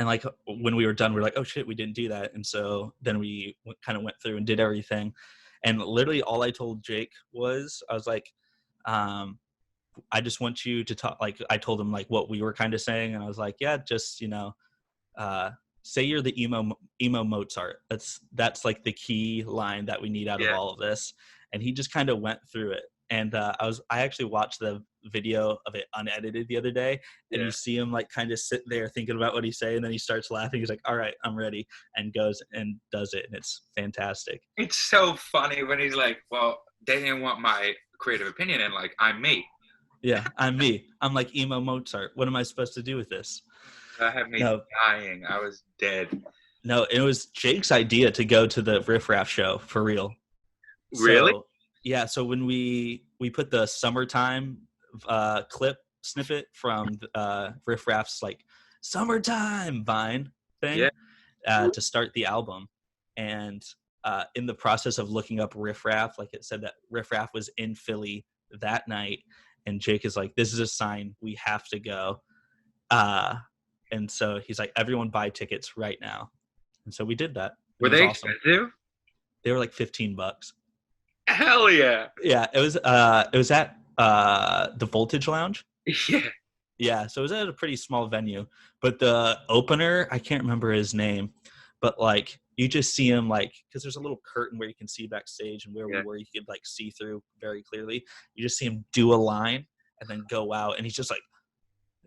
like when we were done, we were like, oh shit, we didn't do that. And so then we kind of went through and did everything, and literally all I told Jake was, I was like, I just want you to talk. Like I told him like what we were kind of saying, and I was like, yeah, just say you're the emo Mozart. That's like the key line that we need out of all of this. And he just kind of went through it. And I actually watched the video of it unedited the other day, and you see him like kind of sit there thinking about what he's saying, and then he starts laughing. He's like, all right, I'm ready, and goes and does it. And it's fantastic. It's so funny when he's like, well, they didn't want my creative opinion, and like, I'm me. Yeah, I'm me. I'm like emo Mozart. What am I supposed to do with this? That had me dying. I was dead. No, it was Jake's idea to go to the Riffraff show for real. Really? So, yeah. So when we put the summertime clip snippet from Riffraff's like "Summertime" Vine thing Yeah. to start the album, and in the process of looking up Riffraff, like it said that Riffraff was in Philly that night, and Jake is like, "This is a sign, we have to go," and so he's like, "Everyone buy tickets right now," and so we did that. Were It was they awesome. expensive? They were like $15. Hell yeah. Yeah, it was at the Voltage Lounge. Yeah. Yeah, so it was at a pretty small venue, but the opener, I can't remember his name, but like you just see him like, because there's a little curtain where you can see backstage, and where we were you could like see through very clearly. You just see him do a line and then go out, and he's just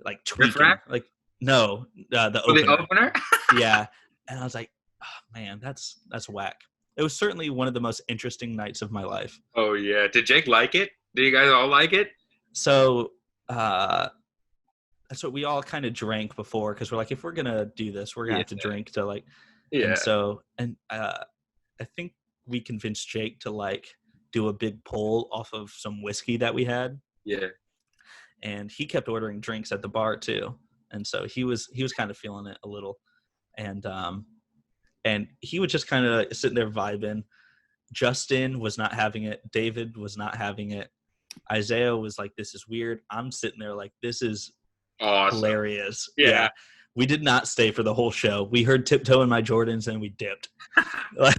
like tweaking. Riffraff? Like no, the Oh, opener. the opener? Yeah, and I was like, oh, man, that's whack. It was certainly one of the most interesting nights of my life. Oh yeah. Did Jake like it? Did you guys all like it? So that's what we all kind of drank before, because we're like, if we're gonna do this, we're gonna have to drink to like. Yeah. And so, I think we convinced Jake to like do a big pull off of some whiskey that we had. Yeah. And he kept ordering drinks at the bar too, and so he was kind of feeling it a little, and he was just kind of sitting there vibing. Justin was not having it. David was not having it. Isaiah was like, "This is weird." I'm sitting there like, "This is Awesome. hilarious." Yeah. We did not stay for the whole show. We heard Tiptoe in My Jordans and we dipped. But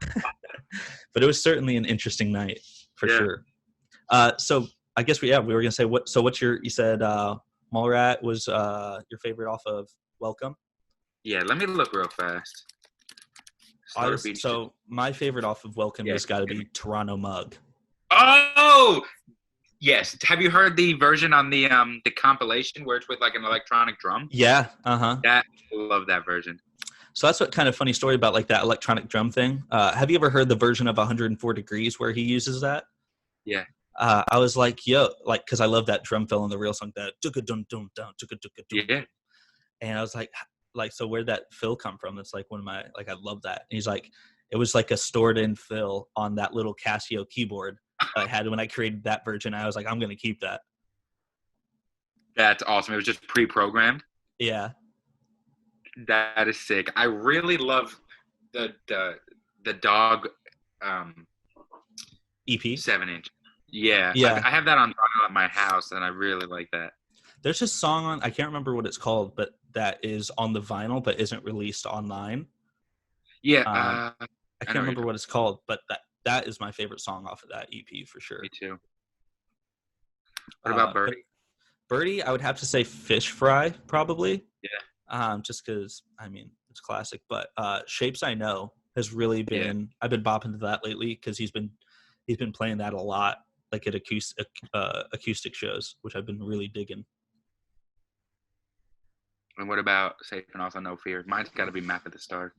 it was certainly an interesting night for sure. So I guess we were going to say, what's you said Mallrat was your favorite off of Welcome? Yeah, let me look real fast. So my favorite off of Welcome has got to be Toronto Mug. Oh, yes. Have you heard the version on the compilation where it's with like an electronic drum? Yeah. I love that version. So that's what kind of funny story about like that electronic drum thing. Have you ever heard the version of 104 Degrees where he uses that? Yeah. I was like, yo, like, because I love that drum fill in the real song, that yeah. And I was like, so where'd that fill come from? It's like one of my, like, I love that. And he's like, it was like a stored in fill on that little Casio keyboard I had when I created that version. I was like, I'm going to keep that. That's awesome. It was just pre-programmed. Yeah. That is sick. I really love the Dog EP 7-inch. Yeah. I have that on vinyl at my house, and I really like that. There's a song on, I can't remember what it's called, but that is on the vinyl but isn't released online. Yeah. I can't remember what it's called, but that is my favorite song off of that EP for sure. Me too. What about Birdie? Birdie, I would have to say Fish Fry, probably. Yeah. Just because, I mean, it's classic. But Shapes I Know has really been, I've been bopping to that lately because he's been playing that a lot, like at acoustic shows, which I've been really digging. And what about Safe and Also No Fear? Mine's got to be Map of the Stars.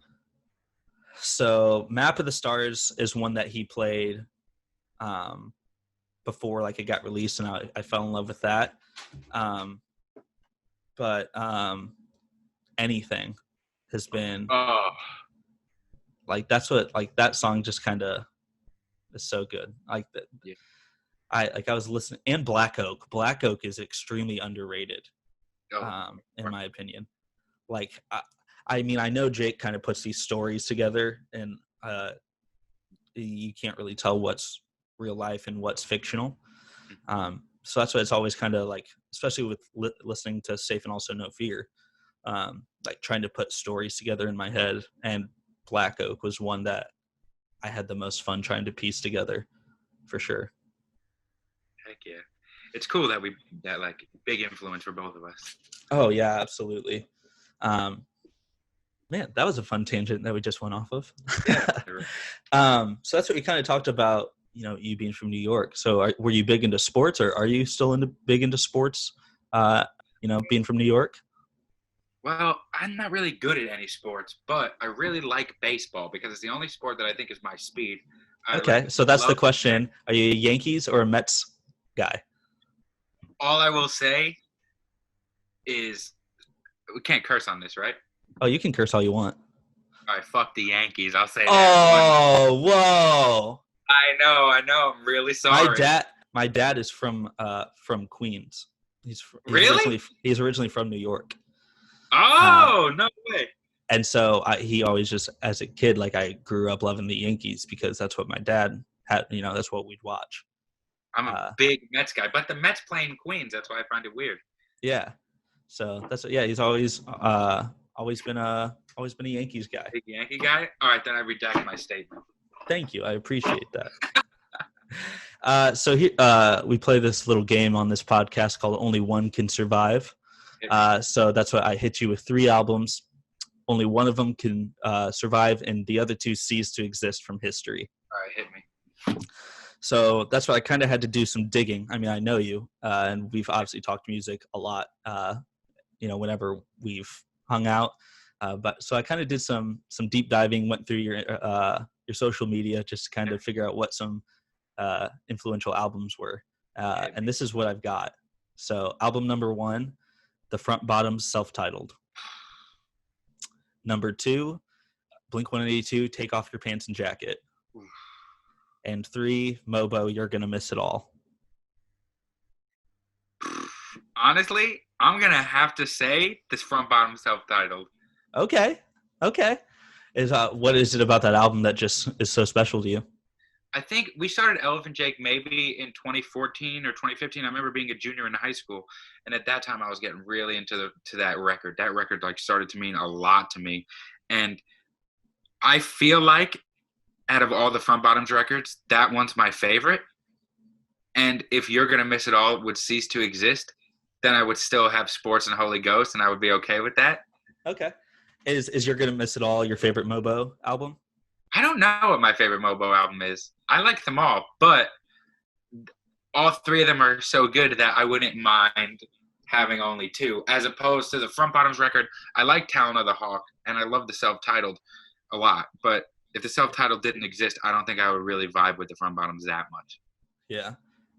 So Map of the Stars is one that he played before like it got released, and I fell in love with that. But Anything has been like, that's what, like, that song just kind of is so good. Like that. Yeah. I was listening, and Black Oak is extremely underrated. In my opinion. Like I mean, I know Jake kind of puts these stories together, and you can't really tell what's real life and what's fictional. So that's why it's always kind of like, especially with listening to Safe and Also No Fear, like trying to put stories together in my head. And Black Oak was one that I had the most fun trying to piece together, for sure. Heck yeah. It's cool that like big influence for both of us. Oh yeah, absolutely. Man, that was a fun tangent that we just went off of. Yeah. So that's what we kind of talked about, you being from New York. So were you big into sports, or are you still big into sports, being from New York? Well, I'm not really good at any sports, but I really like baseball because it's the only sport that I think is my speed. So that's the question. Are you a Yankees or a Mets guy? All I will say is, we can't curse on this, right? Oh, you can curse all you want. All right, fuck the Yankees. I'll say that. Oh, whoa. I know. I'm really sorry. My dad is from Queens. Really? He's originally from New York. Oh, no way. And so he always just, as a kid, like I grew up loving the Yankees because that's what my dad had. That's what we'd watch. I'm a big Mets guy, but the Mets play in Queens. That's why I find it weird. Yeah. So he's always been a Yankees guy. Big Yankee guy. All right, then I redact my statement. Thank you. I appreciate that. So here, we play this little game on this podcast called Only One Can Survive. So that's why I hit you with 3 albums. Only one of them can survive, and the other 2 cease to exist from history. All right, hit me. So that's why I kind of had to do some digging. I mean, I know you, and we've obviously talked music a lot, whenever we've hung out. But so I kind of did some deep diving, went through your social media just to kind of figure out what some influential albums were. And this is what I've got. So album number 1, The Front Bottoms, Self-Titled. Number 2, Blink-182, Take Off Your Pants and Jacket. And 3, Mobo, You're Gonna Miss It All. Honestly, I'm gonna have to say this Front Bottom Self-Titled. Okay. What is it about that album that just is so special to you? I think we started Elephant Jake maybe in 2014 or 2015. I remember being a junior in high school, and at that time I was getting really into that record. That record like started to mean a lot to me, and I feel like out of all the Front Bottoms records, that one's my favorite. And if You're Gonna Miss It All would cease to exist, then I would still have Sports and Holy Ghost, and I would be okay with that. Okay. Is You're Gonna Miss It All your favorite Mobo album? I don't know what my favorite Mobo album is. I like them all, but all 3 of them are so good that I wouldn't mind having only 2. As opposed to the Front Bottoms record, I like Talon of the Hawk, and I love the Self-Titled a lot. But if the Self-Titled didn't exist, I don't think I would really vibe with the Front Bottoms that much. Yeah.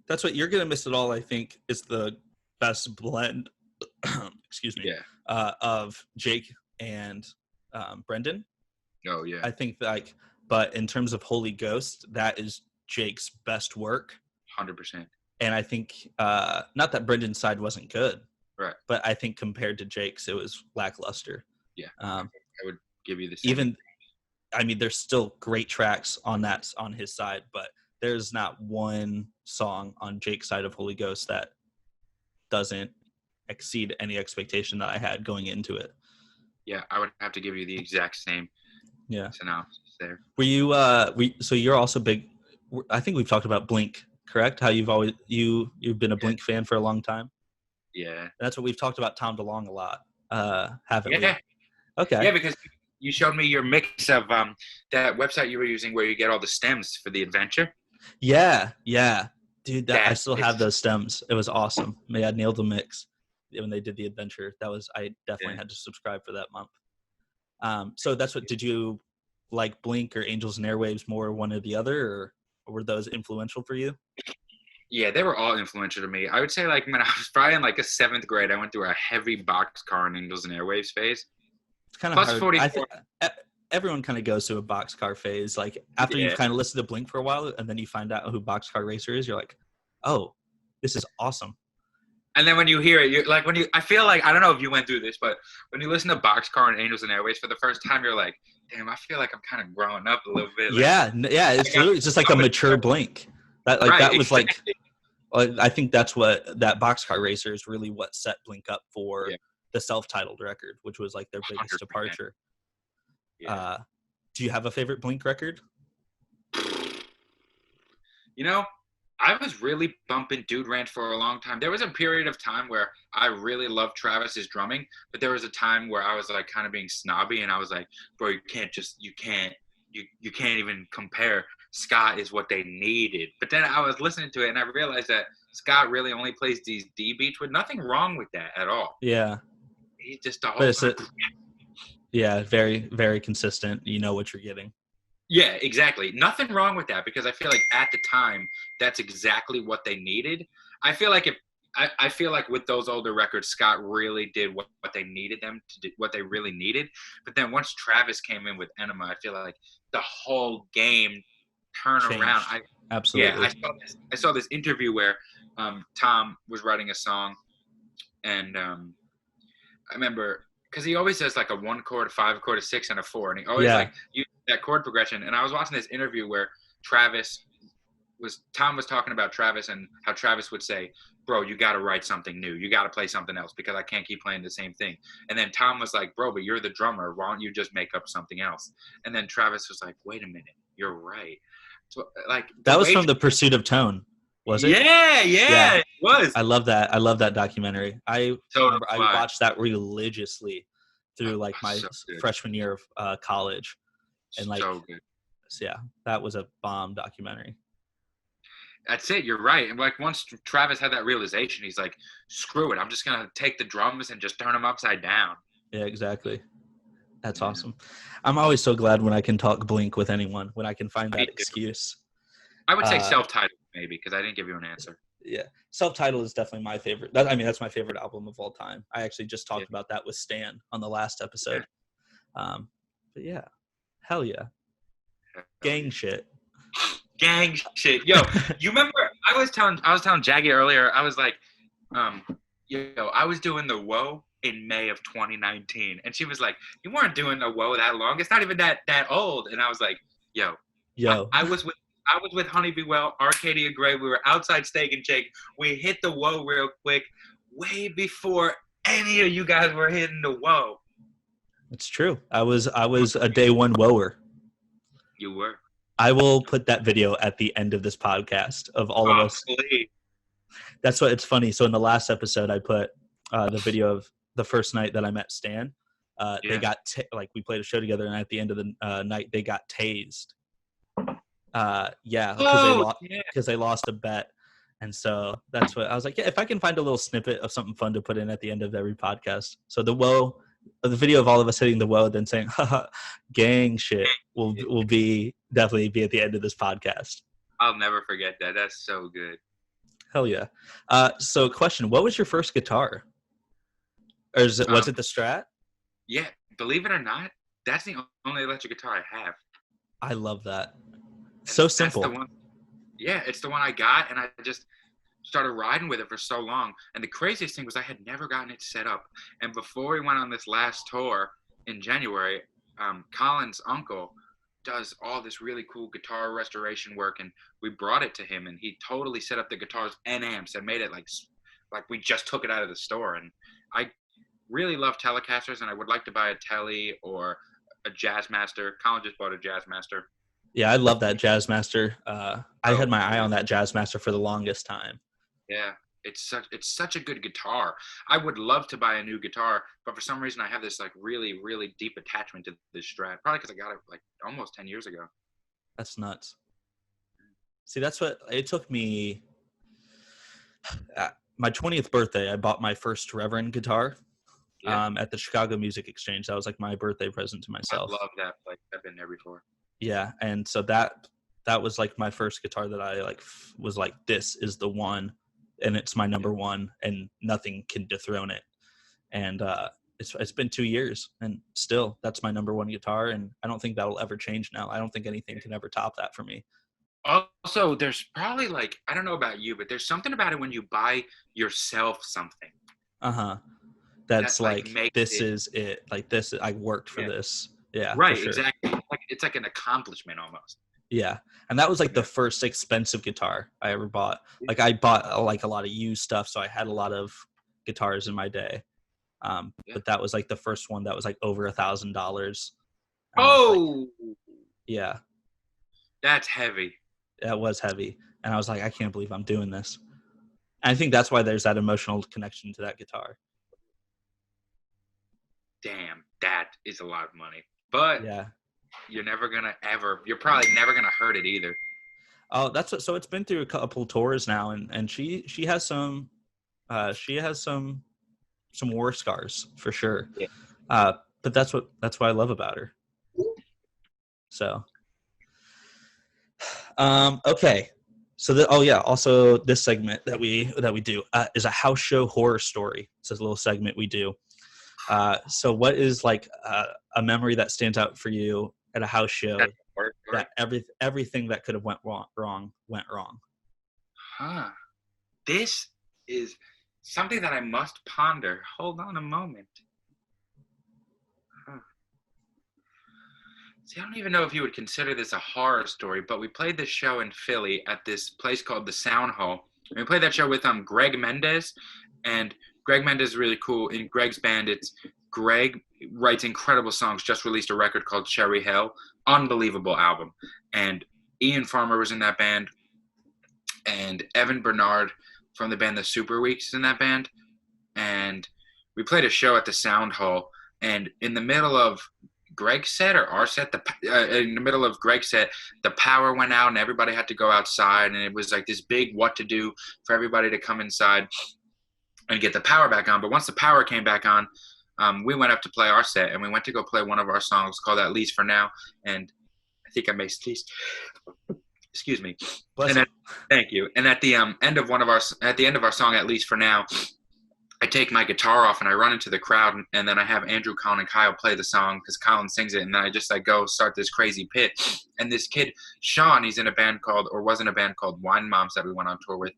That's what You're Gonna Miss It All, I think, is the best blend excuse me, of Jake and Brendan. Oh, yeah. I think but in terms of Holy Ghost, that is Jake's best work. 100%. And I think, not that Brendan's side wasn't good, right? But I think compared to Jake's, it was lackluster. Yeah, I would give you the same. Even, I mean, there's still great tracks on his side, but there's not one song on Jake's side of Holy Ghost that doesn't exceed any expectation that I had going into it. Yeah, I would have to give you the exact same synopsis there. Were you so you're also big, I think we've talked about Blink, correct? How you've been a Blink fan for a long time? Yeah. And that's what we've talked about Tom DeLonge a lot, haven't we? Yeah. Okay. Yeah, because you showed me your mix of that website you were using where you get all the stems for the adventure. Yeah. Dude, I still have those stems. It was awesome. I nailed the mix when they did the adventure. I definitely had to subscribe for that month. So did you like Blink or Angels and Airwaves more one or the other, or were those influential for you? Yeah, they were all influential to me. I would say like when I was probably in like a 7th grade, I went through a heavy boxcar and Angels and Airwaves phase. It's kind of hard. 44. Everyone kind of goes through a boxcar phase. Like after you've kind of listened to Blink for a while, and then you find out who Boxcar Racer is, you're like, oh, this is awesome. And then when you hear it, I feel like, I don't know if you went through this, but when you listen to Boxcar and Angels and Airwaves for the first time, you're like, damn, I feel like I'm kind of growing up a little bit. It's just like a mature Blink. That was exactly. I think that's what that Boxcar Racer is really what set Blink up for the self-titled record, which was like their biggest 100%. departure. Yeah. Do you have a favorite Blink record? I was really bumping Dude Ranch for a long time. There was a period of time where I really loved Travis's drumming, but there was a time where I was like kind of being snobby, and I was like, bro, you can't even compare. Scott is what they needed. But then I was listening to it, and I realized that Scott really only plays these D beats with nothing wrong with that at all. Yeah. He's just a whole time. Yeah, very, very consistent. You know what you're getting. Yeah, exactly. Nothing wrong with that, because I feel like at the time that's exactly what they needed. I feel like with those older records, Scott really did what they needed them to do, what they really needed. But then once Travis came in with Enema, I feel like the whole game turned around. Absolutely. Yeah, I saw this interview where Tom was writing a song And I remember because he always does like a 1 chord, a 5 chord, a 6, and a 4, and he always Yeah. like uses that chord progression. And I was watching this interview where Tom was talking about Travis and how Travis would say, "Bro, you got to write something new. You got to play something else because I can't keep playing the same thing." And then Tom was like, "Bro, but you're the drummer. Why don't you just make up something else?" And then Travis was like, "Wait a minute, you're right." So like the That was way, from The Pursuit of Tone, was it? yeah, Yeah. it was. I love that. I love that documentary. I So remember I watched that religiously through like my so good, freshman year of college. And like, so good. so yeah, that was a bomb documentary. That's it. You're right. And like once Travis had that realization, he's like, "Screw it. I'm just gonna take the drums and just turn them upside down." Yeah, exactly. That's Yeah. awesome. I'm always so glad when I can talk Blink with anyone, when I can find Me that too. excuse. I would say self-titled maybe because I didn't give you an answer. Yeah. Self-Titled is definitely my favorite. That's my favorite album of all time. I actually just talked Yeah. about that with Stan on the last episode. But yeah, hell yeah. Gang shit. Gang shit. Yo, you remember I was telling Jackie earlier, I was like, I was doing the Whoa in May of 2019. And she was like, "You weren't doing the Whoa that long. It's not even that old." And I was like, yo. I was with Honey Be Well, Arcadia Gray. We were outside Steak and Shake. We hit the Whoa real quick, way before any of you guys were hitting the Whoa. It's true. I was a day one woer. You were. I will put that video at the end of this podcast of all of us. Please. That's what it's funny. So in the last episode, I put the video of the first night that I met Stan. They got we played a show together, and at the end of the night, they got tased. Because they lost a bet, and so that's what I was like. Yeah, if I can find a little snippet of something fun to put in at the end of every podcast. So the video of all of us hitting the Whoa, then saying "haha, gang shit" will definitely be at the end of this podcast. I'll never forget that. That's so good. Hell yeah. So question, what was your first guitar? Or was it the Strat? Yeah, believe it or not, that's the only electric guitar I have. I love that. So simple. That's the one, yeah, it's the one I got, and I just started riding with it for so long. And the craziest thing was I had never gotten it set up. And before we went on this last tour in January, Colin's uncle does all this really cool guitar restoration work, and we brought it to him, and he totally set up the guitars and amps and made it like we just took it out of the store. And I really love Telecasters, and I would like to buy a Tele or a Jazzmaster. Colin just bought a Jazzmaster. Yeah, I love that Jazzmaster. I had my eye on that Jazzmaster for the longest time. Yeah, it's such a good guitar. I would love to buy a new guitar, but for some reason I have this like really, really deep attachment to this Strat. Probably because I got it like almost 10 years ago. That's nuts. See, that's what it took me. My 20th birthday, I bought my first Reverend guitar at the Chicago Music Exchange. That was like my birthday present to myself. I love that. Like I've been there before. Yeah, and so that was like my first guitar that I like was like, this is the one, and it's my number one, and nothing can dethrone it. And it's been 2 years, and still that's my number one guitar, and I don't think that'll ever change now. I don't think anything can ever top that for me. Also, there's probably like, I don't know about you, but there's something about it when you buy yourself something. That's like this is it. Like this, I worked for this. Yeah, right, for sure. Exactly. It's like an accomplishment almost. Yeah, and that was like the first expensive guitar I ever bought. Like I bought like a lot of used stuff, so I had a lot of guitars in my day. But that was like the first one that was like over $1,000. Oh, like, yeah, that's heavy. That was heavy, and I was like, I can't believe I'm doing this. And I think that's why there's that emotional connection to that guitar. Damn, that is a lot of money. But yeah, you're probably never gonna hurt it either. Oh, so it's been through a couple tours now, and she has some war scars for sure. Yeah. But that's what I love about her. So okay. So also this segment that we do is a house show horror story. It's a little segment we do. So what is like a memory that stands out for you at a house show that everything that could have went wrong went wrong? This is Something that I must ponder. Hold on a moment. Huh. See, I don't even know if you would consider this a horror story, but we played this show in Philly at this place called the Sound Hall. And we played that show with Greg Mendez, and Greg Mendez is really cool. In Greg's band, it's Greg writes incredible songs. Just released a record called Cherry Hill, unbelievable album. And Ian Farmer was in that band, and Evan Bernard from the band The Super Weeks is in that band. And we played a show at the Sound Hall, and in the middle of Greg's set or our set, in the middle of Greg's set, the power went out and everybody had to go outside, and it was like this big what to do for everybody to come inside and get the power back on. But once the power came back on, we went up to play our set, and we went to go play one of our songs called At Least for Now, and I think I may sneeze. Excuse me. Bless and then, thank you. And at the end of our song At Least for Now, I take my guitar off and I run into the crowd, and then I have Andrew, Colin, and Kyle play the song because Colin sings it, and then I just go start this crazy pit. And this kid, Sean, he's in a band called, or was in a band called Wine Moms that we went on tour with.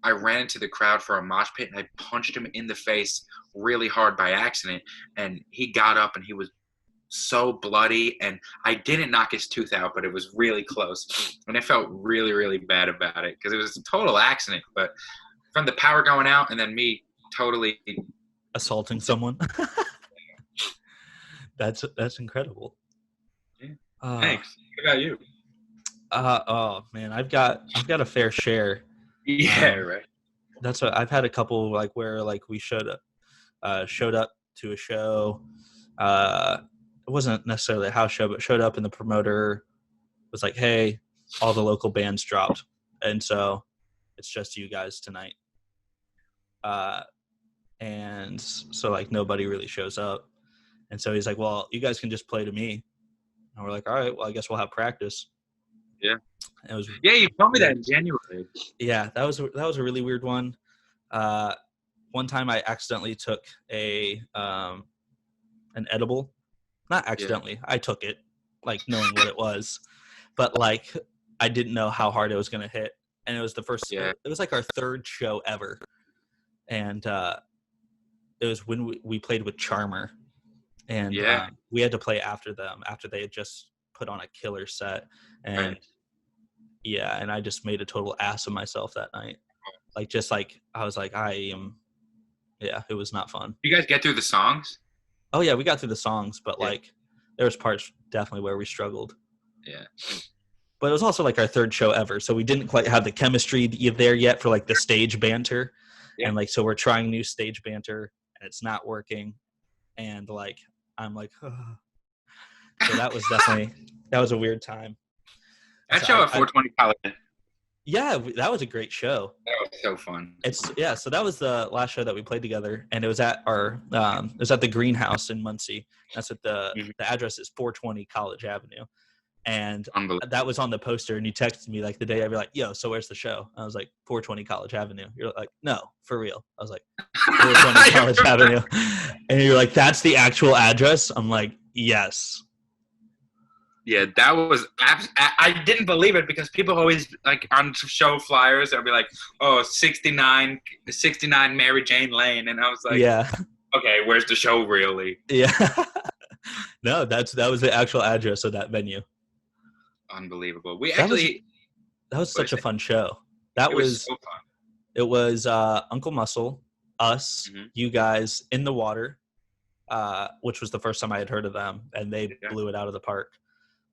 I ran into the crowd for a mosh pit, and I punched him in the face really hard by accident, and he got up and he was so bloody, and I didn't knock his tooth out, but it was really close, and I felt really, really bad about it because it was a total accident. But from the power going out and then me totally assaulting someone. That's incredible. Yeah. Thanks. What about you? Oh man, I've got a fair share. Yeah, right. That's what I've had a couple where we showed up to a show. It wasn't necessarily a house show, but showed up and the promoter was like, "Hey, all the local bands dropped, and so it's just you guys tonight." And so nobody really shows up, and so he's like, "Well, you guys can just play to me," and we're like, "All right, well, I guess we'll have practice." Yeah. It was. Yeah, you told me that in January. Yeah, that was a really weird one. One time I accidentally took an edible. Not accidentally. Yeah. I took it, knowing what it was, but I didn't know how hard it was going to hit, and it was the first. Yeah. It was our third show ever, and it was when we played with Charmer, and we had to play after them after they had just put on a killer set, and and I just made a total ass of myself that night. I was like, I am. Yeah, it was not fun. You guys get through the songs? Oh yeah, we got through the songs, but there was parts definitely where we struggled. Yeah. But it was also our third show ever, so we didn't quite have the chemistry there yet for the stage banter. Yeah. And so we're trying new stage banter and it's not working. And I'm like, oh. So that was definitely that was a weird time. That show at 420 College. Yeah, that was a great show. That was so fun. So that was the last show that we played together, and it was at the Greenhouse in Muncie. That's what the address is, 420 College Avenue, and that was on the poster. And you texted me the day I'd be like, "Yo, so where's the show?" I was like, 420 College Avenue. You're like, "No, for real." I was like, 420 College Avenue, and you're like, "That's the actual address." I'm like, "Yes." Yeah, that was – I didn't believe it because people always, on show flyers, they'll be like, oh, 69 Mary Jane Lane. And I was like, yeah, okay, where's the show really? Yeah. No, that was the actual address of that venue. Unbelievable. That was such a fun show. It was so fun. It was Uncle Muscle, us, you guys, In the Water, which was the first time I had heard of them, and they blew it out of the park.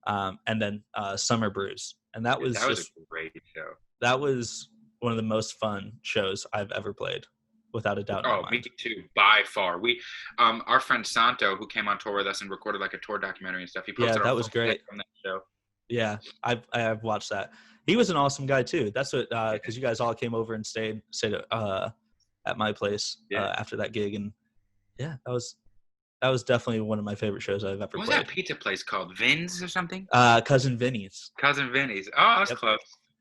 And then Summer Brews, and that was a great show. That was one of the most fun shows I've ever played, without a doubt. Oh, me too, by far. We, our friend Santo, who came on tour with us and recorded a tour documentary and stuff. He posted that was great from that show. Yeah, I've watched that. He was an awesome guy too. That's what because you guys all came over and stayed at my place after that gig, and that was definitely one of my favorite shows I've ever played. What was that pizza place called? Vin's or something? Cousin Vinny's. Cousin Vinny's. Oh, that's close.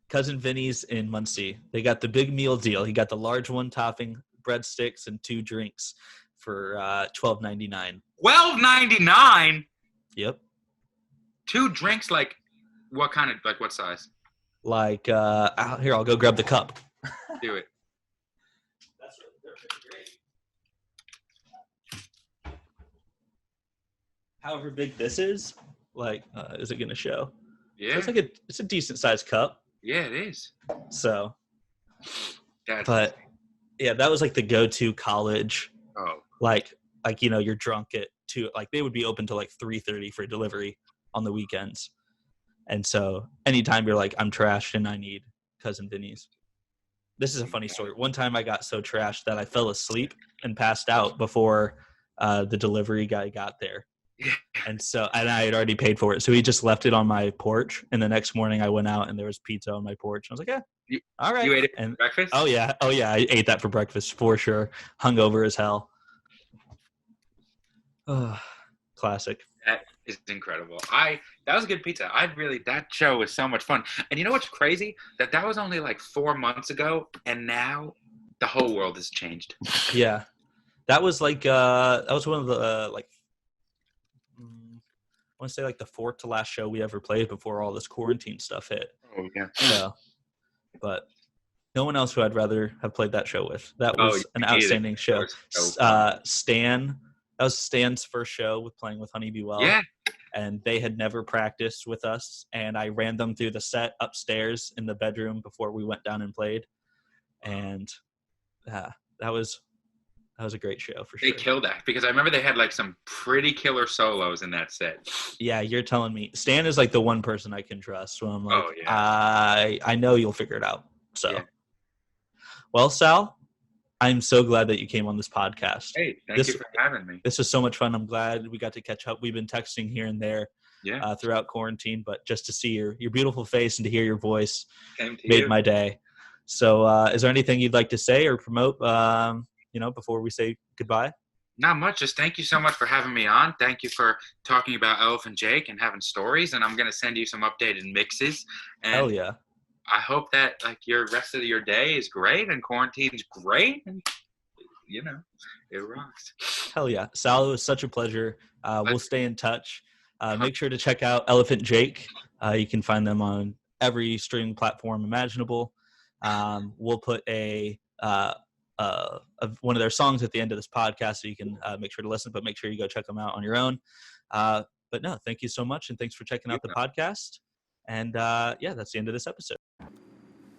Cousin Vinny's in Muncie. They got the big meal deal. He got the large one topping, breadsticks, and 2 drinks for $12.99. $12.99? Yep. 2 drinks, what kind of, what size? Here, I'll go grab the cup. Do it. They're however big this is, like, is it going to show? Yeah. So it's like it's a decent sized cup. Yeah, it is. So, That's but yeah, that was like the go-to college. Like, you're drunk at 2, like they would be open till like 3:30 for delivery on the weekends. And so anytime you're like, I'm trashed and I need Cousin Vinny's. This is a funny story. One time I got so trashed that I fell asleep and passed out before the delivery guy got there. And I had already paid for it. So he just left it on my porch. And the next morning I went out and there was pizza on my porch. I was like, yeah, all right. You ate it for breakfast? Oh yeah. I ate that for breakfast for sure. Hungover as hell. Classic. That is incredible. That was a good pizza. That show was so much fun. And you know what's crazy? That was only like 4 months ago, and now the whole world has changed. Yeah. That was like that was one of the I want to say like the 4th to last show we ever played before all this quarantine stuff hit. Oh yeah. So, but no one else who I'd rather have played that show with. That was an outstanding show. Stan, that was Stan's first show with playing with Honey Be Well. Yeah. And they had never practiced with us, and I ran them through the set upstairs in the bedroom before we went down and played. And that was a great show for sure. They killed that because I remember they had like some pretty killer solos in that set. Yeah, you're telling me. Stan is like the one person I can trust. So I'm like, I know you'll figure it out. So, yeah. Well, Sal, I'm so glad that you came on this podcast. Hey, thank you for having me. This was so much fun. I'm glad we got to catch up. We've been texting here and there throughout quarantine, but just to see your beautiful face and to hear your voice made my day. So is there anything you'd like to say or promote, before we say goodbye? Not much. Just thank you so much for having me on. Thank you for talking about Elephant Jake and having stories. And I'm going to send you some updated mixes. And hell yeah. I hope that like your rest of your day is great and quarantine's great. And, it rocks. Hell yeah. Sal, it was such a pleasure. We'll stay in touch. Make sure to check out Elephant Jake. You can find them on every streaming platform imaginable. We'll put one of their songs at the end of this podcast so you can make sure to listen, but make sure you go check them out on your own. But no, thank you so much. And thanks for checking out the podcast. And that's the end of this episode.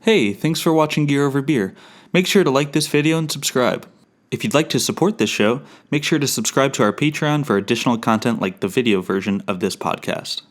Hey, thanks for watching Gear Over Beer. Make sure to like this video and subscribe. If you'd like to support this show, make sure to subscribe to our Patreon for additional content like the video version of this podcast.